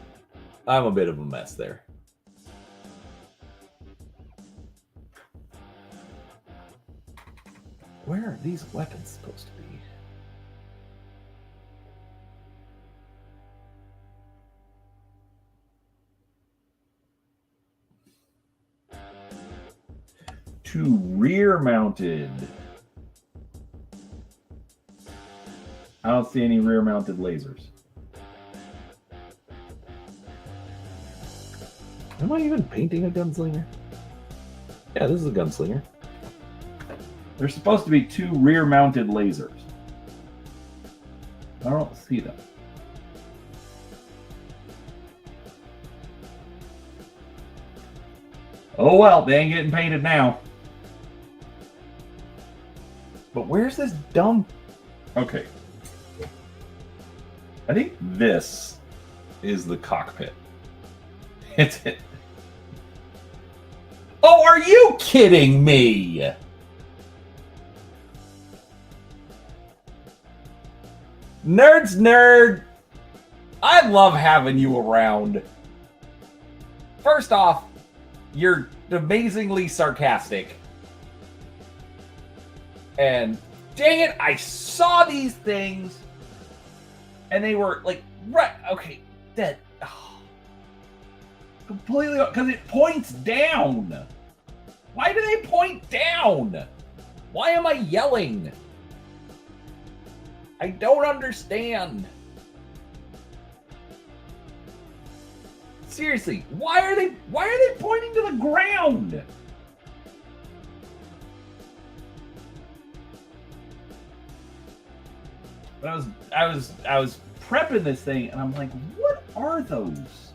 I'm a bit of a mess there. Where are these weapons supposed to be? To rear mounted. I don't see any rear mounted lasers. Am I even painting a gunslinger? Yeah, this is a gunslinger. There's supposed to be 2 rear-mounted lasers. I don't see them. Oh well, they ain't getting painted now. But where's this dumb... Okay. I think this is the cockpit. It's it. Oh, are you kidding me? Nerd's nerd. I love having you around. First off, you're amazingly sarcastic. And dang it, I saw these things and they were like, right, okay, that completely, because it points down. Why do they point down? Why am I yelling? I don't understand. Seriously, why are they pointing to the ground? But I was prepping this thing and I'm like, what are those?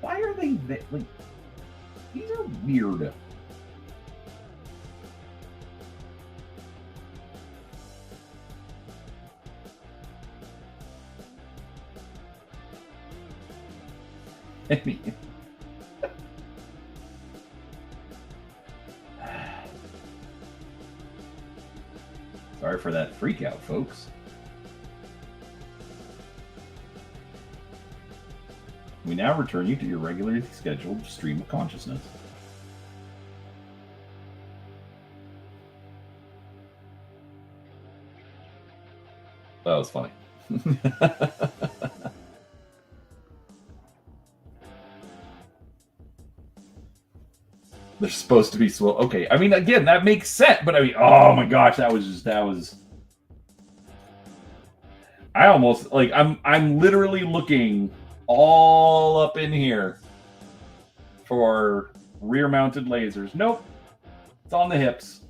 Why are they like, these are weird. I mean, sorry for that freak out, folks. We now return you to your regularly scheduled stream of consciousness. That was funny. They're supposed to be slow. Okay, I mean, again, that makes sense, but I mean, oh my gosh, that was. I almost like I'm literally looking all up in here for rear-mounted lasers. Nope, it's on the hips.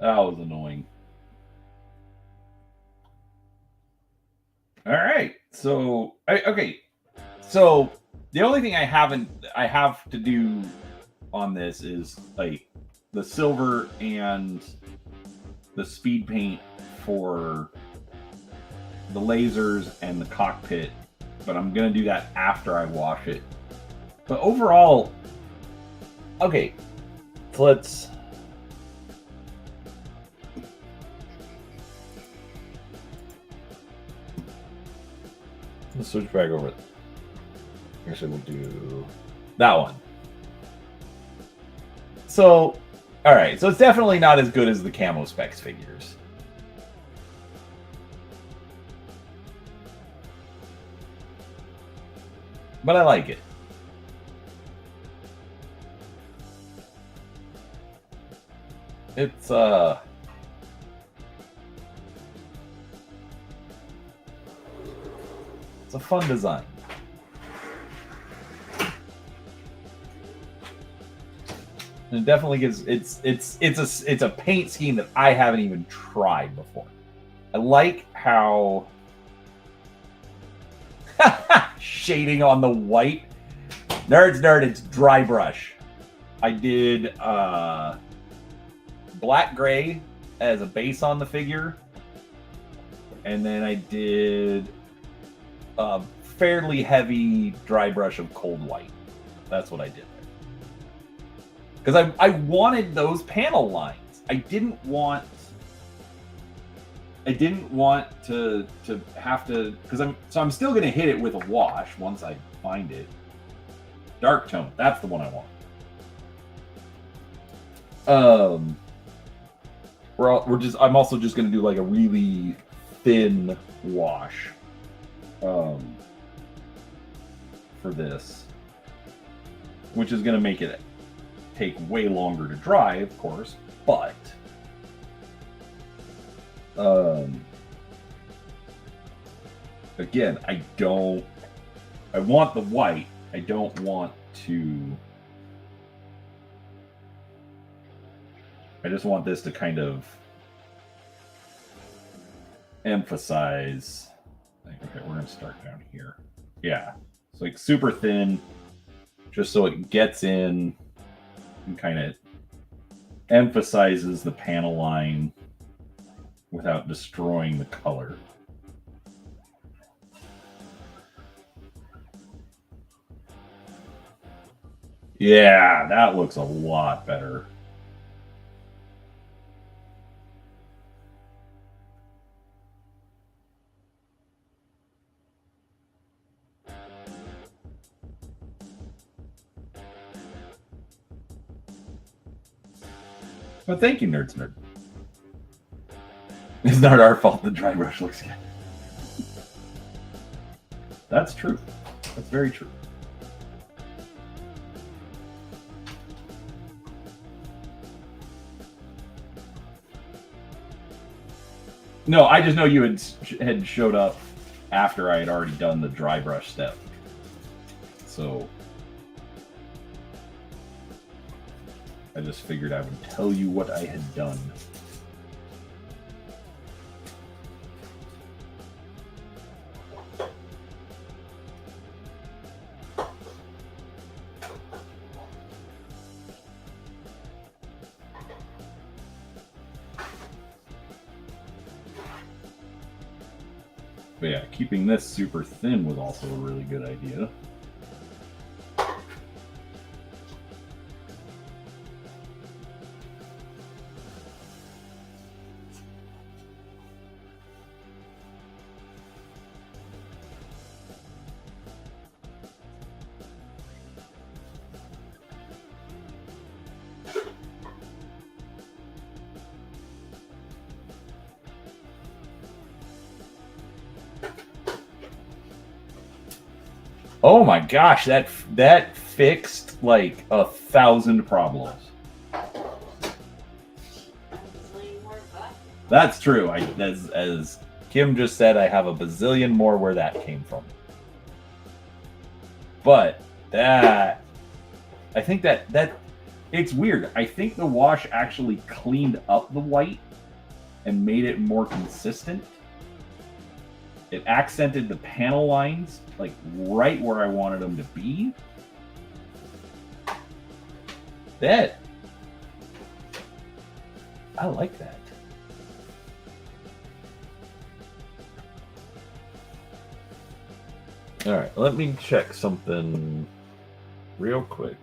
That was annoying. All right, so okay, so. The only thing I have to do on this is like the silver and the speed paint for the lasers and the cockpit, but I'm gonna do that after I wash it. But overall, okay, so let's switch back over. Actually, we'll do that one. So, all right. So it's definitely not as good as the camo specs figures. But I like it. It's a fun design. And it definitely gives it's a paint scheme that I haven't even tried before. I like how shading on the white. Nerd, it's dry brush. I did black gray as a base on the figure. And then I did a fairly heavy dry brush of cold white. That's what I did. Because I wanted those panel lines. I didn't want to have to, because I'm still gonna hit it with a wash once I find it. Dark tone, that's the one I want. I'm also just gonna do like a really thin wash for this, which is gonna make it take way longer to dry, of course, but again, I want the white. I don't want to. I just want this to kind of emphasize. Okay, we're going to start down here. Yeah. It's like super thin, just so it gets in and kind of emphasizes the panel line without destroying the color. Yeah, that looks a lot better. But thank you, Nerds Nerd. It's not our fault the dry brush looks good. That's true. That's very true. No, I just know you had showed up after I had already done the dry brush step. So I just figured I would tell you what I had done. But yeah, keeping this super thin was also a really good idea. Oh my gosh, that fixed like 1,000 problems. That's true. As Kim just said, I have a bazillion more where that came from. But I think that it's weird. I think the wash actually cleaned up the white and made it more consistent. It accented the panel lines like right where I wanted them to be. That I like that. All right, let me check something real quick.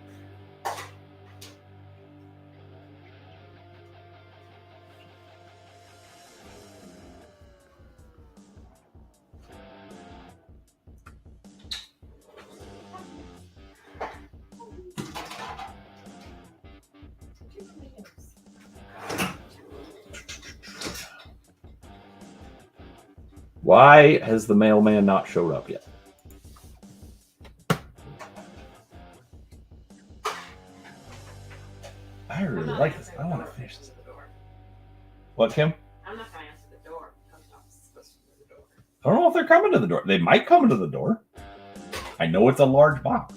Why has the mailman not showed up yet? I really like this. I want to finish this. What, Kim? I'm not going to answer the door. I'm not supposed to go to the door. I don't know if they're coming to the door. They might come to the door. I know it's a large box.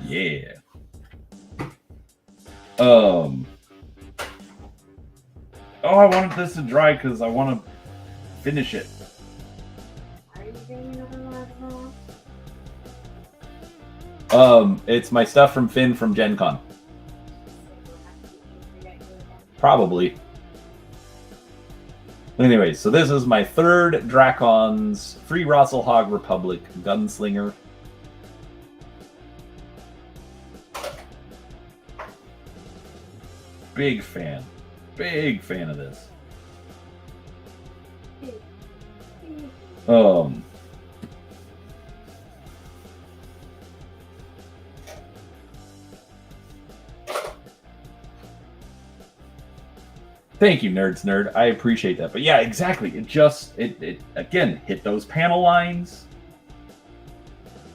Yeah. Oh, I wanted this to dry because I want to finish it. Are you doing another large? It's my stuff from Finn from Gen Con. Probably. Anyway, so this is my third Dracon's Free Rosselhog Republic Gunslinger. Big fan. Big fan of this. Thank you, Nerds Nerd. I appreciate that. But yeah, exactly. It again hit those panel lines,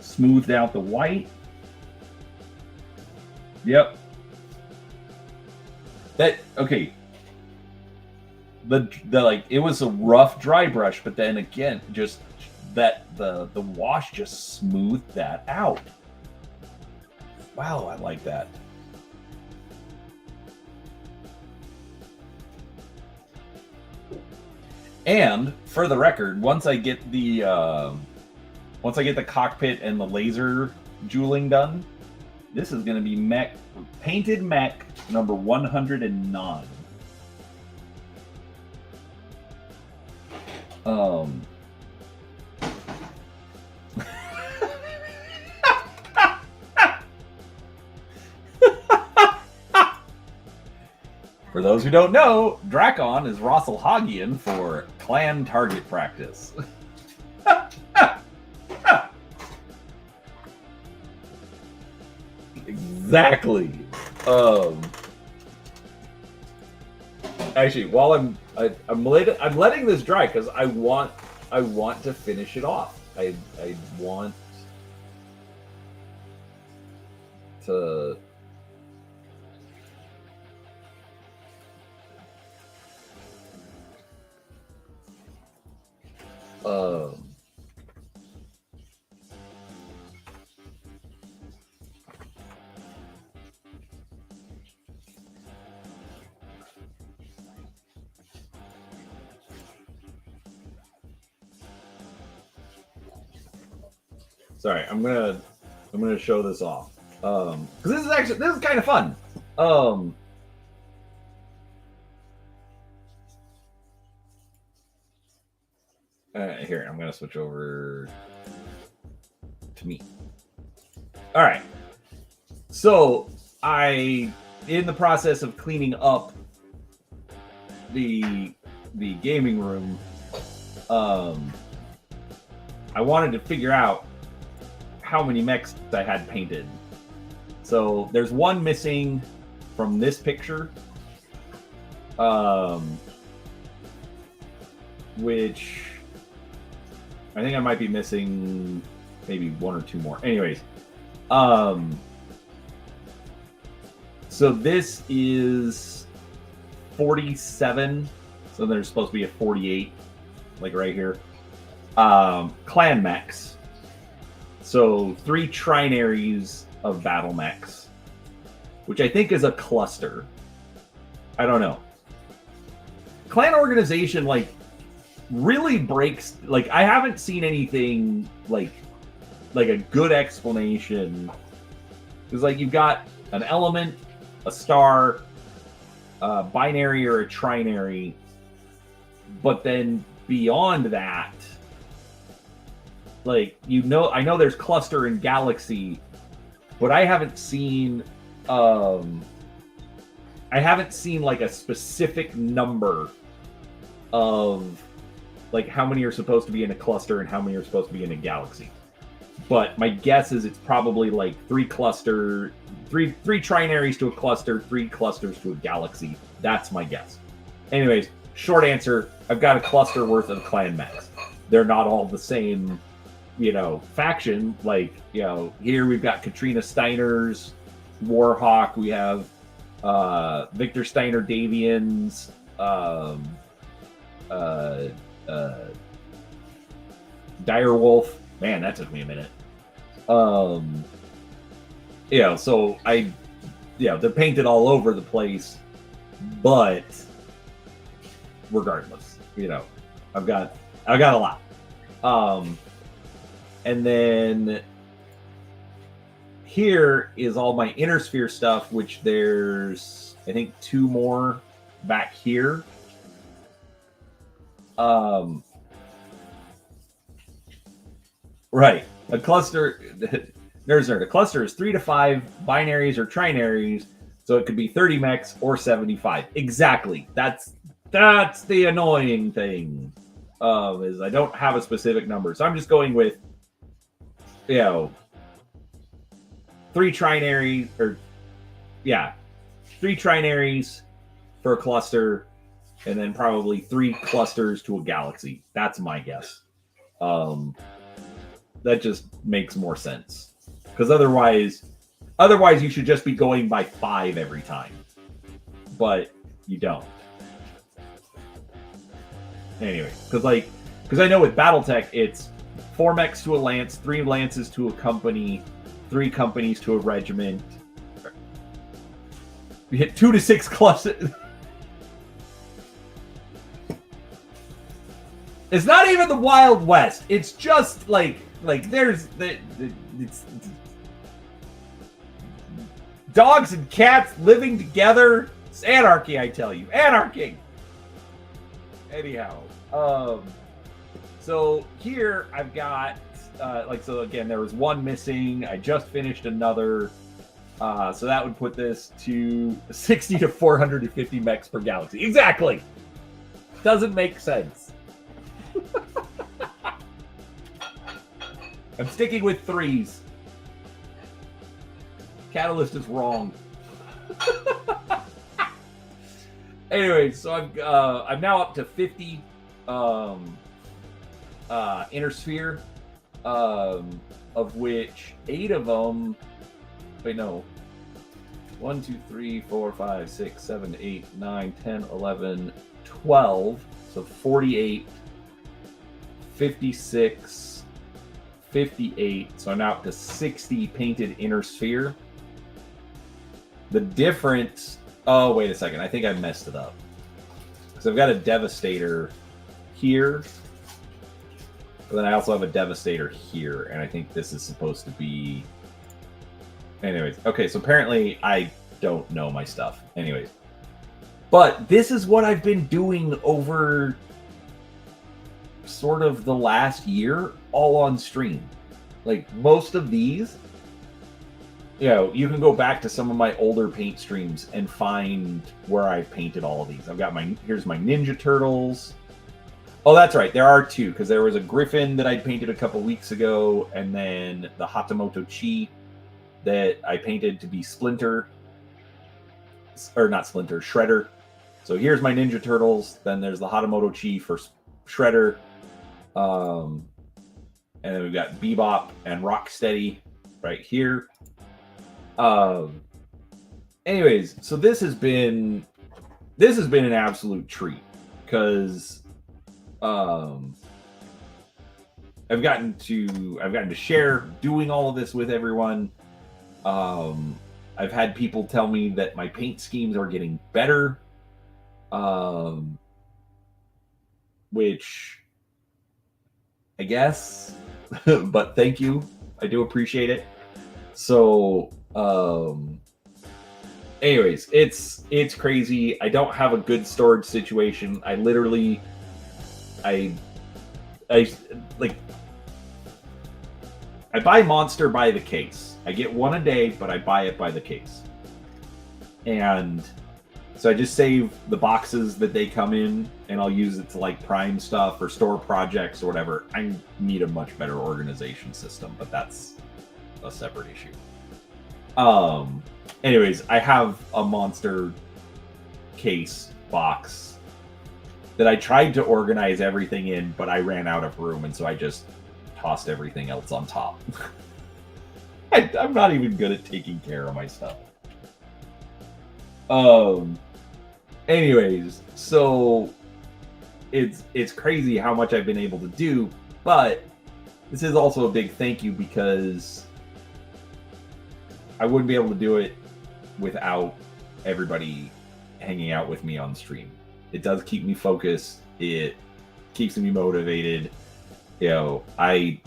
smoothed out the white. Yep. Okay. the like it was a rough dry brush, but then again, just that the wash just smoothed that out. Wow, I like that. And for the record, once I get the cockpit and the laser jeweling done, this is going to be painted mech number 109. For those who don't know, Drakon is Rossel Hagian for clan target practice. Exactly. Actually, while I'm letting this dry because I want to finish it off. I want to. Sorry, I'm gonna show this off because this is kind of fun. Here, I'm gonna switch over to me. All right, so in the process of cleaning up the gaming room, I wanted to figure out how many mechs I had painted. So there's one missing from this picture, which I think I might be missing maybe one or two more. Anyways, so this is 47. So there's supposed to be a 48, like right here. Clan mechs. So 3 trinaries of battle mechs, which I think is a cluster. I don't know. Clan organization, like, really breaks. Like, I haven't seen anything like a good explanation. Because, like, you've got an element, a star, a binary or a trinary, but then beyond that, like, I know there's cluster and galaxy, but I haven't seen like a specific number of like how many are supposed to be in a cluster and how many are supposed to be in a galaxy. But my guess is it's probably like 3 trinaries to a cluster, 3 clusters to a galaxy. That's my guess. Anyways, short answer, I've got a cluster worth of clan mechs. They're not all the same, faction. Like, here we've got Katrina Steiner's Warhawk. We have Victor Steiner Davian's Direwolf. Man, that took me a minute. So they're painted all over the place, but regardless, I've got a lot. And then here is all my inner sphere stuff, which there's, I think, 2 more back here. Right. A cluster, a cluster is 3 to 5 binaries or trinaries, so it could be 30 mechs or 75. Exactly. That's the annoying thing. Is I don't have a specific number, so I'm just going with 3 trinaries, or 3 trinaries for a cluster, and then probably 3 clusters to a galaxy. That's my guess. That just makes more sense, because otherwise you should just be going by 5 every time, but you don't. Anyway, because I know with Battletech, it's 4 mechs to a lance, 3 lances to a company, 3 companies to a regiment. We hit 2 to 6 clusters. It's not even the Wild West. It's just like there's it's dogs and cats living together. It's anarchy, I tell you, anarchy. Anyhow, so here I've got so again there was 1 missing. I just finished another, so that would put this to 60 to 450 mechs per galaxy. Exactly. Doesn't make sense. I'm sticking with 3s. Catalyst is wrong. Anyway, so I'm now up to 50 inner sphere, of which 8 of them. Wait, no. 1, 2, 3, 4, 5, 6, 7, 8, 9, 10, 11, 12. So 48, 56, 58. So I'm now up to 60 painted inner sphere. The difference. Oh, wait a second. I think I messed it up. So I've got a Devastator here. But then I also have a Devastator here. And I think this is supposed to be... Anyways. Okay, so apparently I don't know my stuff. Anyways. But this is what I've been doing over sort of the last year, all on stream. Like, most of these... You know, you can go back to some of my older paint streams and find where I've painted all of these. I've got here's my Ninja Turtles. Oh, that's right. There are 2, because there was a Griffin that I painted a couple weeks ago, and then the Hatamoto Chi that I painted to be Splinter. Or not Splinter, Shredder. So here's my Ninja Turtles. Then there's the Hatamoto Chi for Shredder. And then we've got Bebop and Rocksteady right here. Anyways, so this has been an absolute treat, because I've gotten to share doing all of this with everyone. I've had people tell me that my paint schemes are getting better, which I guess, but thank you. I do appreciate it. So, anyways, it's crazy. I don't have a good storage situation. I literally, I buy Monster by the case. I get 1 a day, but I buy it by the case. And so I just save the boxes that they come in, and I'll use it to like prime stuff or store projects or whatever. I need a much better organization system, but that's a separate issue. Anyways, I have a Monster case box that I tried to organize everything in, but I ran out of room, and so I just tossed everything else on top. I'm not even good at taking care of my stuff. Anyways, so it's crazy how much I've been able to do, but this is also a big thank you, because I wouldn't be able to do it without everybody hanging out with me on stream. It does keep me focused. It keeps me motivated. You know, I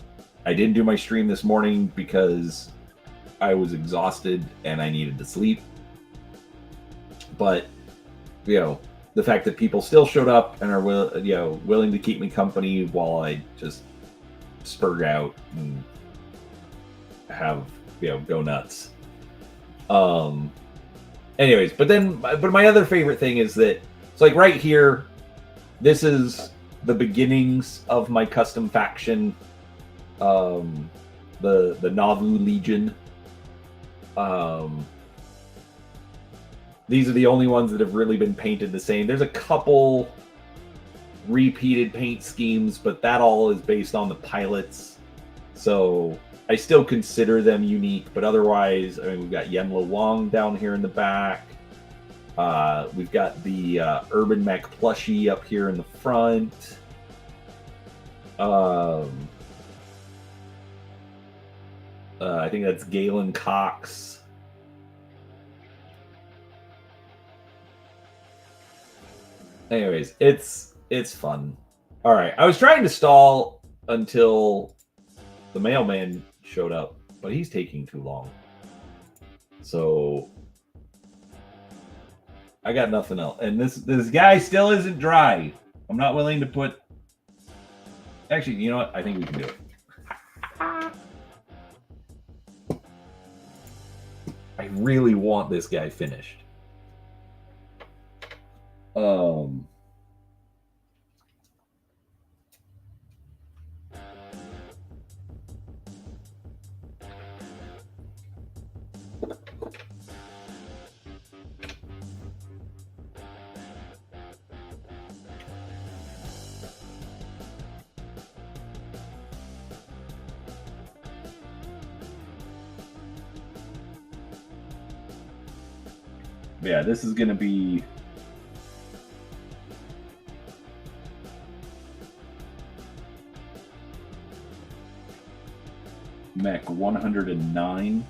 didn't do my stream this morning because I was exhausted and I needed to sleep. But, you know, the fact that people still showed up and are willing to keep me company while I just spurg out and have, go nuts. Anyways, but my other favorite thing is that it's like right here, this is the beginnings of my custom faction, the Nauvoo Legion. These are the only ones that have really been painted the same. There's a couple repeated paint schemes, but that all is based on the pilots. So I still consider them unique, but otherwise, I mean, we've got Yenlo Wang down here in the back. We've got the Urban Mech plushie up here in the front. I think that's Galen Cox. Anyways, it's fun. All right, I was trying to stall until the mailman showed up, but he's taking too long. So I got nothing else. And this guy still isn't dry. I'm not willing to put... Actually, you know what? I think we can do it. I really want this guy finished. Yeah, this is going to be... Mech 109.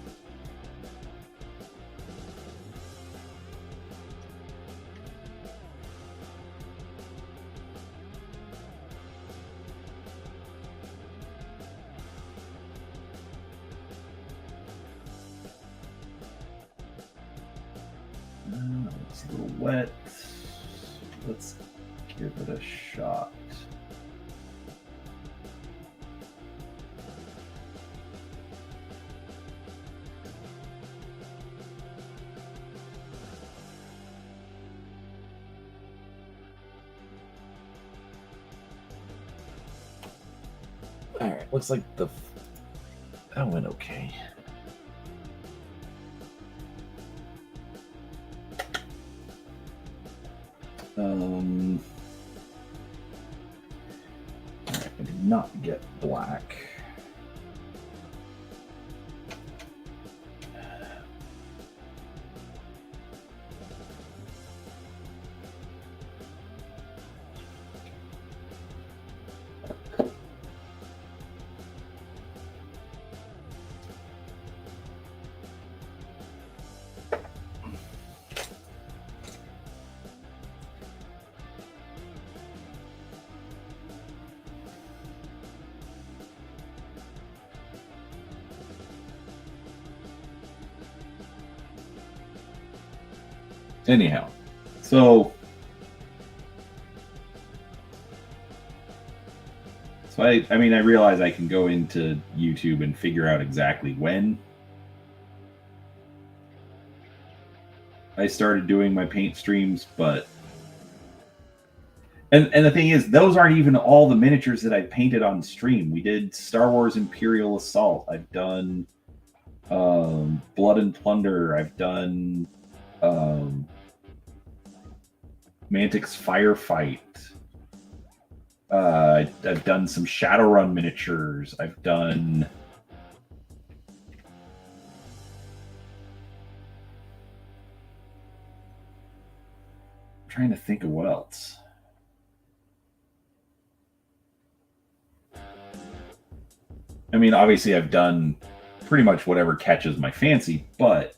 It's a little wet. Let's give it a shot. All right, looks like that went okay. All right, I did not get black. Anyhow, so I mean, I realize I can go into YouTube and figure out exactly when I started doing my paint streams, but and the thing is, those aren't even all the miniatures that I painted on stream. We did Star Wars Imperial Assault. I've done Blood and Plunder. I've done Mantic's Firefight. I've done some Shadowrun miniatures. I've done... I'm trying to think of what else. I mean, obviously I've done pretty much whatever catches my fancy, but...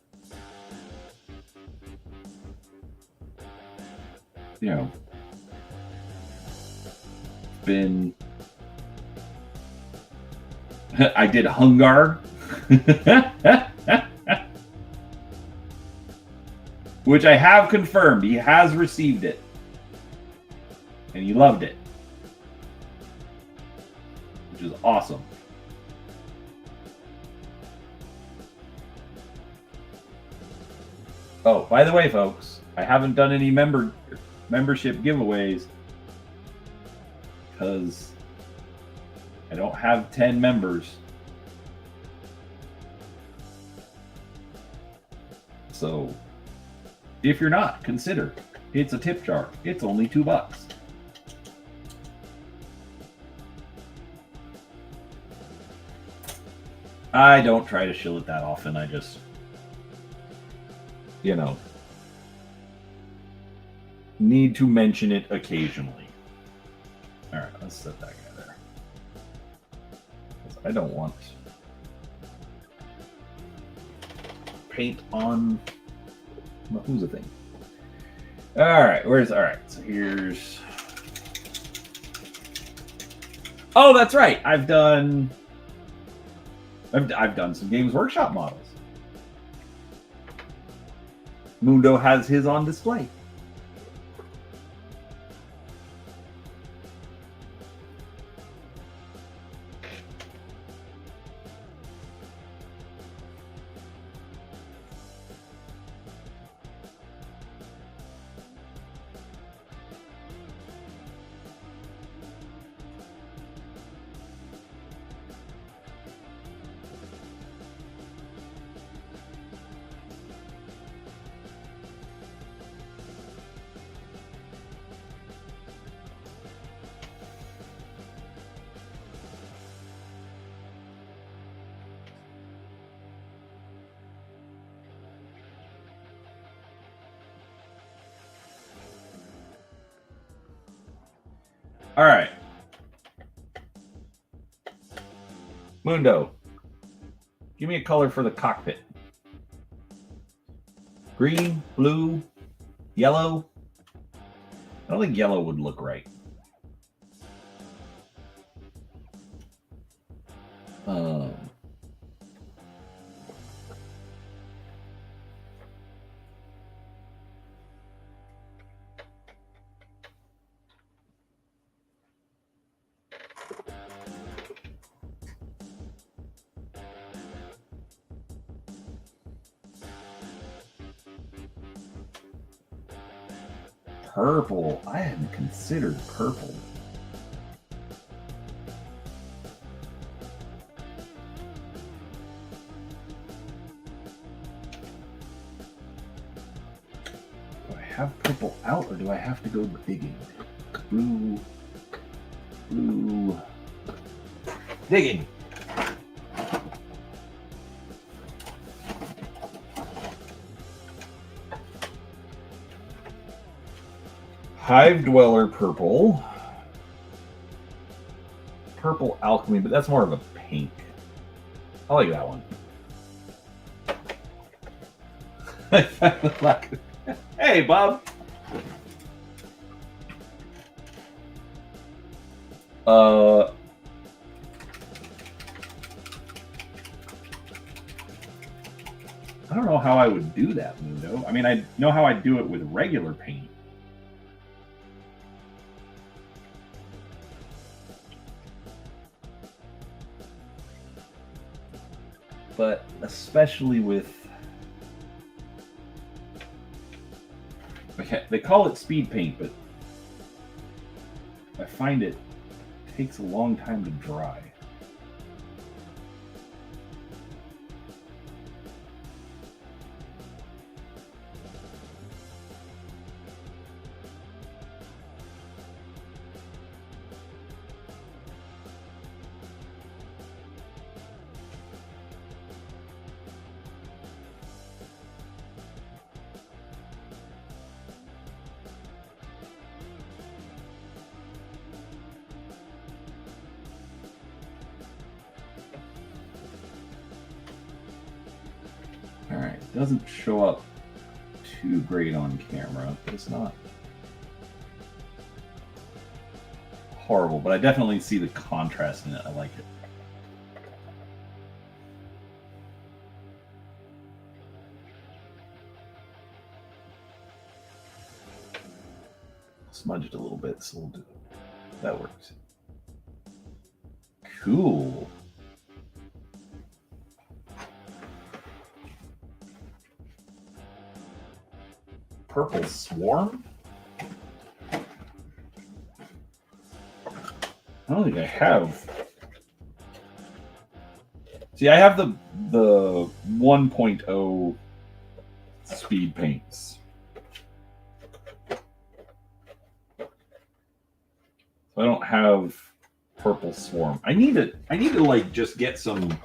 you know, been... I did Hungar. Which I have confirmed. He has received it. And he loved it. Which is awesome. Oh, by the way, folks, I haven't done any membership giveaways because I don't have 10 members. So if you're not, consider. It's a tip jar. It's only $2. I don't try to shill it that often. I just, you know, need to mention it occasionally. All right, let's set that guy there. I don't want paint on who's the thing. All right, all right? So here's. Oh, that's right. I've done some Games Workshop models. Mundo has his on display. All right. Mundo, give me a color for the cockpit. Green, blue, yellow. I don't think yellow would look right. Purple. I hadn't considered purple. Do I have purple out or do I have to go digging? Blue. Digging. Hive Dweller purple. Purple Alchemy, but that's more of a pink. I like that one. Hey, Bob. I don't know how I would do that, Mundo. I mean, I know how I'd do it with regular paint. But especially with, okay, they call it speed paint, but I find it takes a long time to dry. Doesn't show up too great on camera, but it's not horrible. But I definitely see the contrast in it. I like it. Smudge it a little bit, so we'll do it. That works. Cool. Purple Swarm? I don't think I have. See, I have the 1.0 speed paints. So I don't have Purple Swarm. I need to like just get some,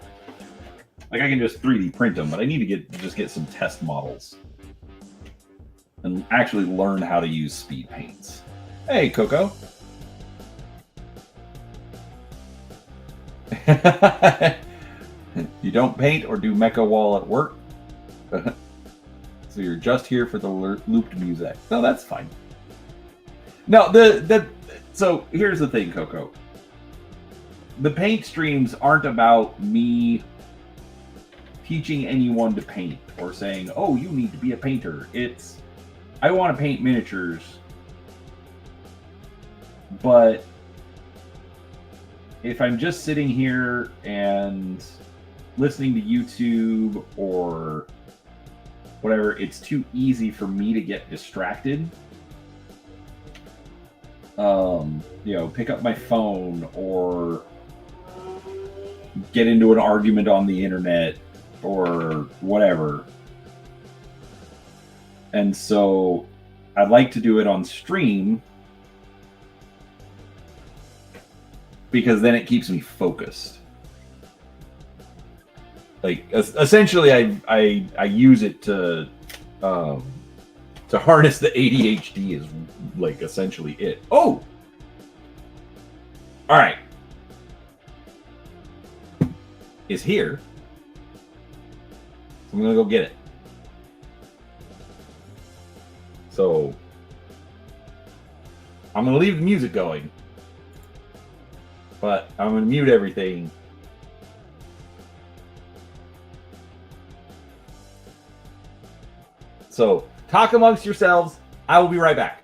like I can just 3D print them, but I need to just get some test models. and actually learn how to use speed paints. Hey, Coco. You don't paint or do mecha wall at work? So you're just here for the looped music. No, that's fine. No, so here's the thing, Coco. The paint streams aren't about me teaching anyone to paint or saying, oh, you need to be a painter. It's, I want to paint miniatures, but if I'm just sitting here and listening to YouTube or whatever, it's too easy for me to get distracted. Pick up my phone or get into an argument on the internet or whatever. And so I'd like to do it on stream because then it keeps me focused. Like essentially I use it to harness the ADHD is like essentially it. Oh! All right. Is here. So I'm going to go get it. So I'm going to leave the music going. But I'm going to mute everything. So talk amongst yourselves. I will be right back.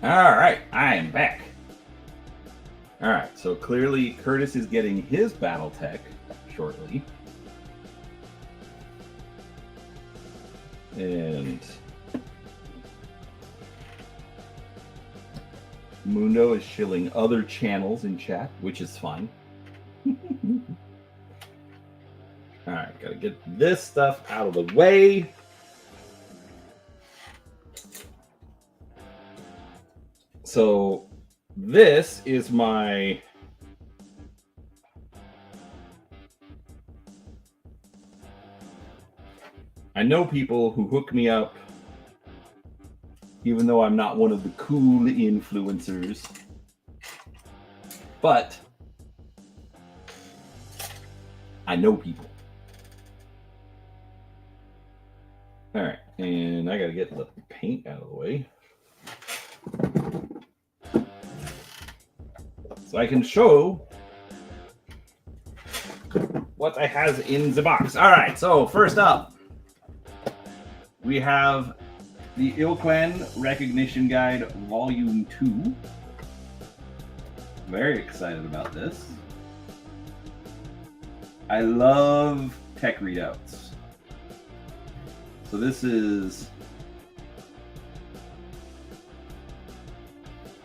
All right, I am back. All right, so clearly Curtis is getting his Battletech shortly. And Mundo is shilling other channels in chat, which is fine. All right, gotta get this stuff out of the way. So this is my I know people who hook me up, even though I'm not one of the cool influencers. But I know people. All right, and I gotta get the paint out of the way so I can show what I has in the box. All right, so first up, we have the Ilquan Recognition Guide Volume 2. Very excited about this. I love tech readouts. So this is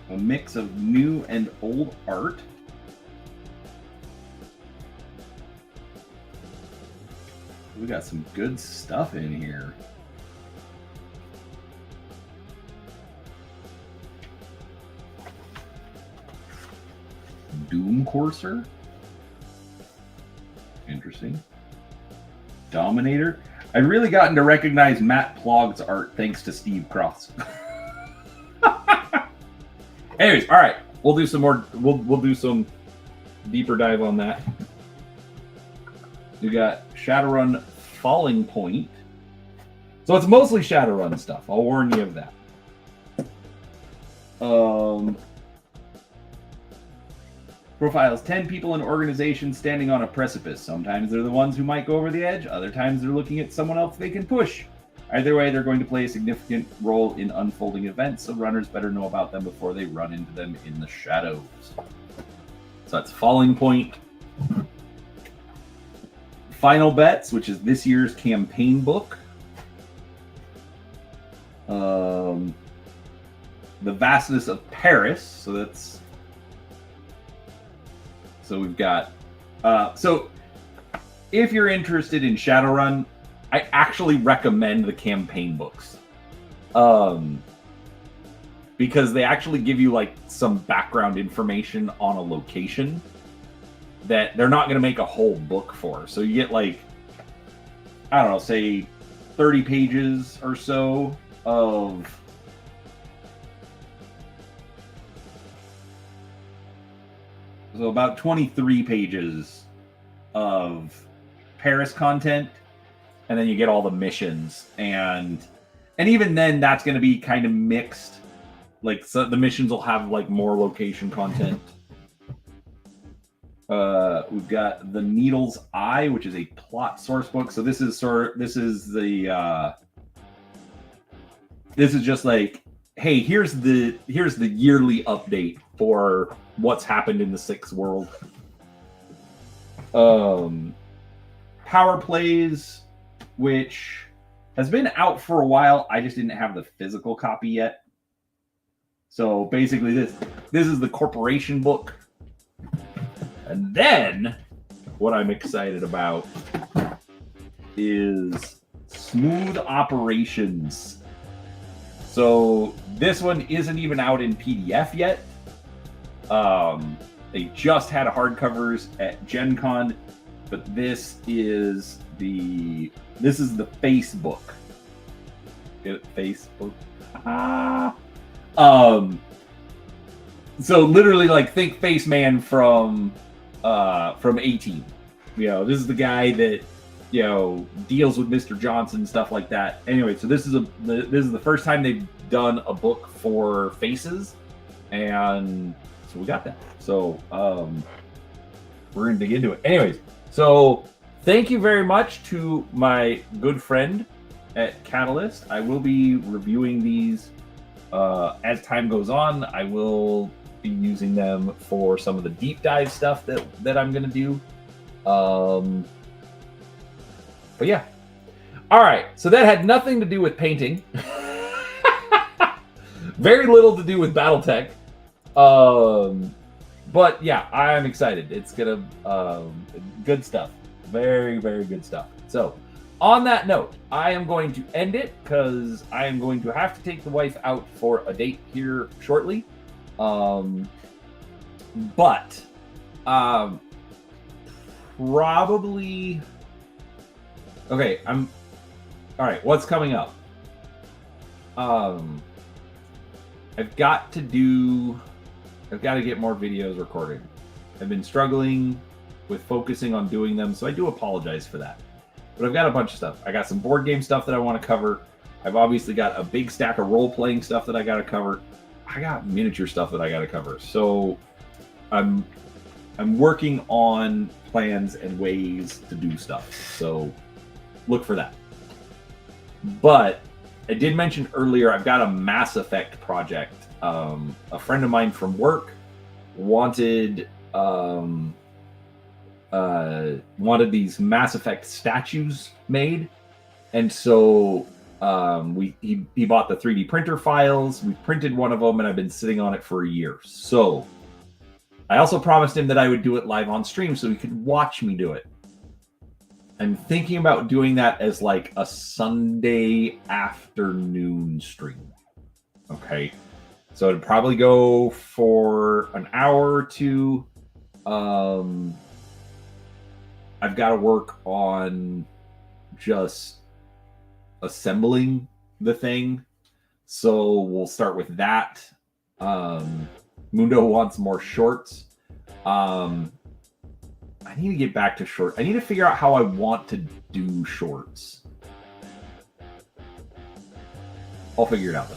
a mix of new and old art. We got some good stuff in here. Doom Courser. Interesting. Dominator. I've really gotten to recognize Matt Plog's art thanks to Steve Cross. Anyways, all right. We'll do some more. We'll do some deeper dive on that. We got Shadowrun Falling Point. So it's mostly Shadowrun stuff. I'll warn you of that. Profiles 10 people in organizations standing on a precipice. Sometimes they're the ones who might go over the edge. Other times they're looking at someone else they can push. Either way, they're going to play a significant role in unfolding events, so runners better know about them before they run into them in the shadows. So that's Falling Point. Final Bets, which is this year's campaign book. The Vastness of Paris. So we've got, so if you're interested in Shadowrun, I actually recommend the campaign books. Because they actually give you like some background information on a location that they're not going to make a whole book for. So you get like, I don't know, say 30 pages or so of about 23 pages of Paris content, and then you get all the missions, and even then that's going to be kind of mixed. Like, so the missions will have like more location content. We've got The Needle's Eye, which is a plot source book. So this is just like, hey, here's the yearly update for what's happened in the Sixth World. Power Plays, which has been out for a while. I just didn't have the physical copy yet. So basically this is the corporation book. And then what I'm excited about is Smooth Operations. So this one isn't even out in PDF yet. They just had hardcovers at Gen Con, but this is the Facebook. Get it? Facebook. So literally, like, think Faceman from 18. You know, this is the guy that, you know, deals with Mr. Johnson, stuff like that. Anyway, so this is the first time they've done a book for faces, and so we got that. So we're gonna dig into it. Anyways, so thank you very much to my good friend at Catalyst. I will be reviewing these as time goes on. I will be using them for some of the deep dive stuff that I'm gonna do. But yeah. All right, so that had nothing to do with painting. Very little to do with Battletech. But yeah, I'm excited. It's gonna good stuff. Very, very good stuff. So, on that note, I am going to end it because I am going to have to take the wife out for a date here shortly. But probably okay. All right. What's coming up? I've got to get more videos recorded. I've been struggling with focusing on doing them, so I do apologize for that. But I've got a bunch of stuff. I got some board game stuff that I want to cover. I've obviously got a big stack of role-playing stuff that I got to cover. I got miniature stuff that I got to cover. So I'm working on plans and ways to do stuff. So look for that. But I did mention earlier, I've got a Mass Effect project. A friend of mine from work wanted these Mass Effect statues made, and so he bought the 3D printer files. We printed one of them, and I've been sitting on it for a year. So I also promised him that I would do it live on stream so he could watch me do it. I'm thinking about doing that as like a Sunday afternoon stream. Okay. So it'd probably go for an hour or two. I've got to work on just assembling the thing. So we'll start with that. Mundo wants more shorts. I need to get back to short. I need to figure out how I want to do shorts. I'll figure it out though.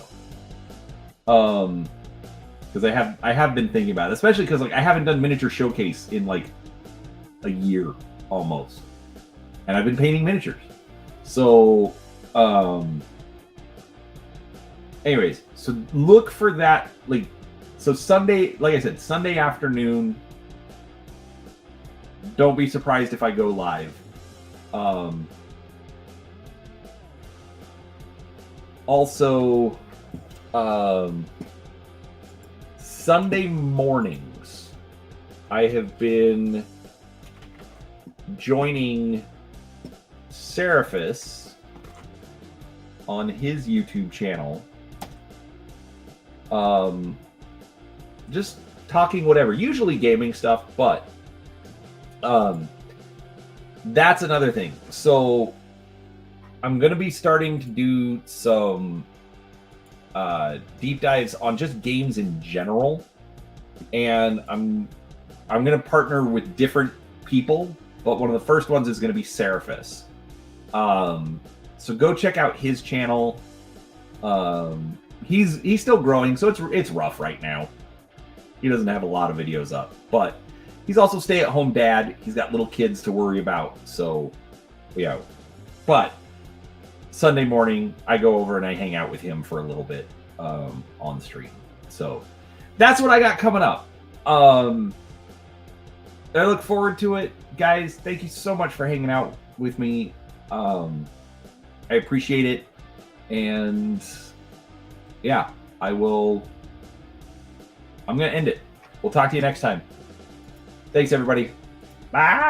Because I have been thinking about it, especially because like I haven't done miniature showcase in like a year almost, and I've been painting miniatures. So, anyways, so look for that. Like, so Sunday, like I said, Sunday afternoon. Don't be surprised if I go live. Also, Sunday mornings, I have been joining Seraphis on his YouTube channel. Just talking whatever, usually gaming stuff, but that's another thing. So I'm going to be starting to do some deep dives on just games in general. And I'm going to partner with different people, but one of the first ones is going to be Seraphis. So go check out his channel. He's still growing, so it's rough right now. He doesn't have a lot of videos up, but he's also stay-at-home dad. He's got little kids to worry about, so yeah. But Sunday morning, I go over and I hang out with him for a little bit on the stream. So that's what I got coming up. I look forward to it, guys. Thank you so much for hanging out with me. I appreciate it, and yeah, I'm gonna end it. We'll talk to you next time. Thanks, everybody. Bye.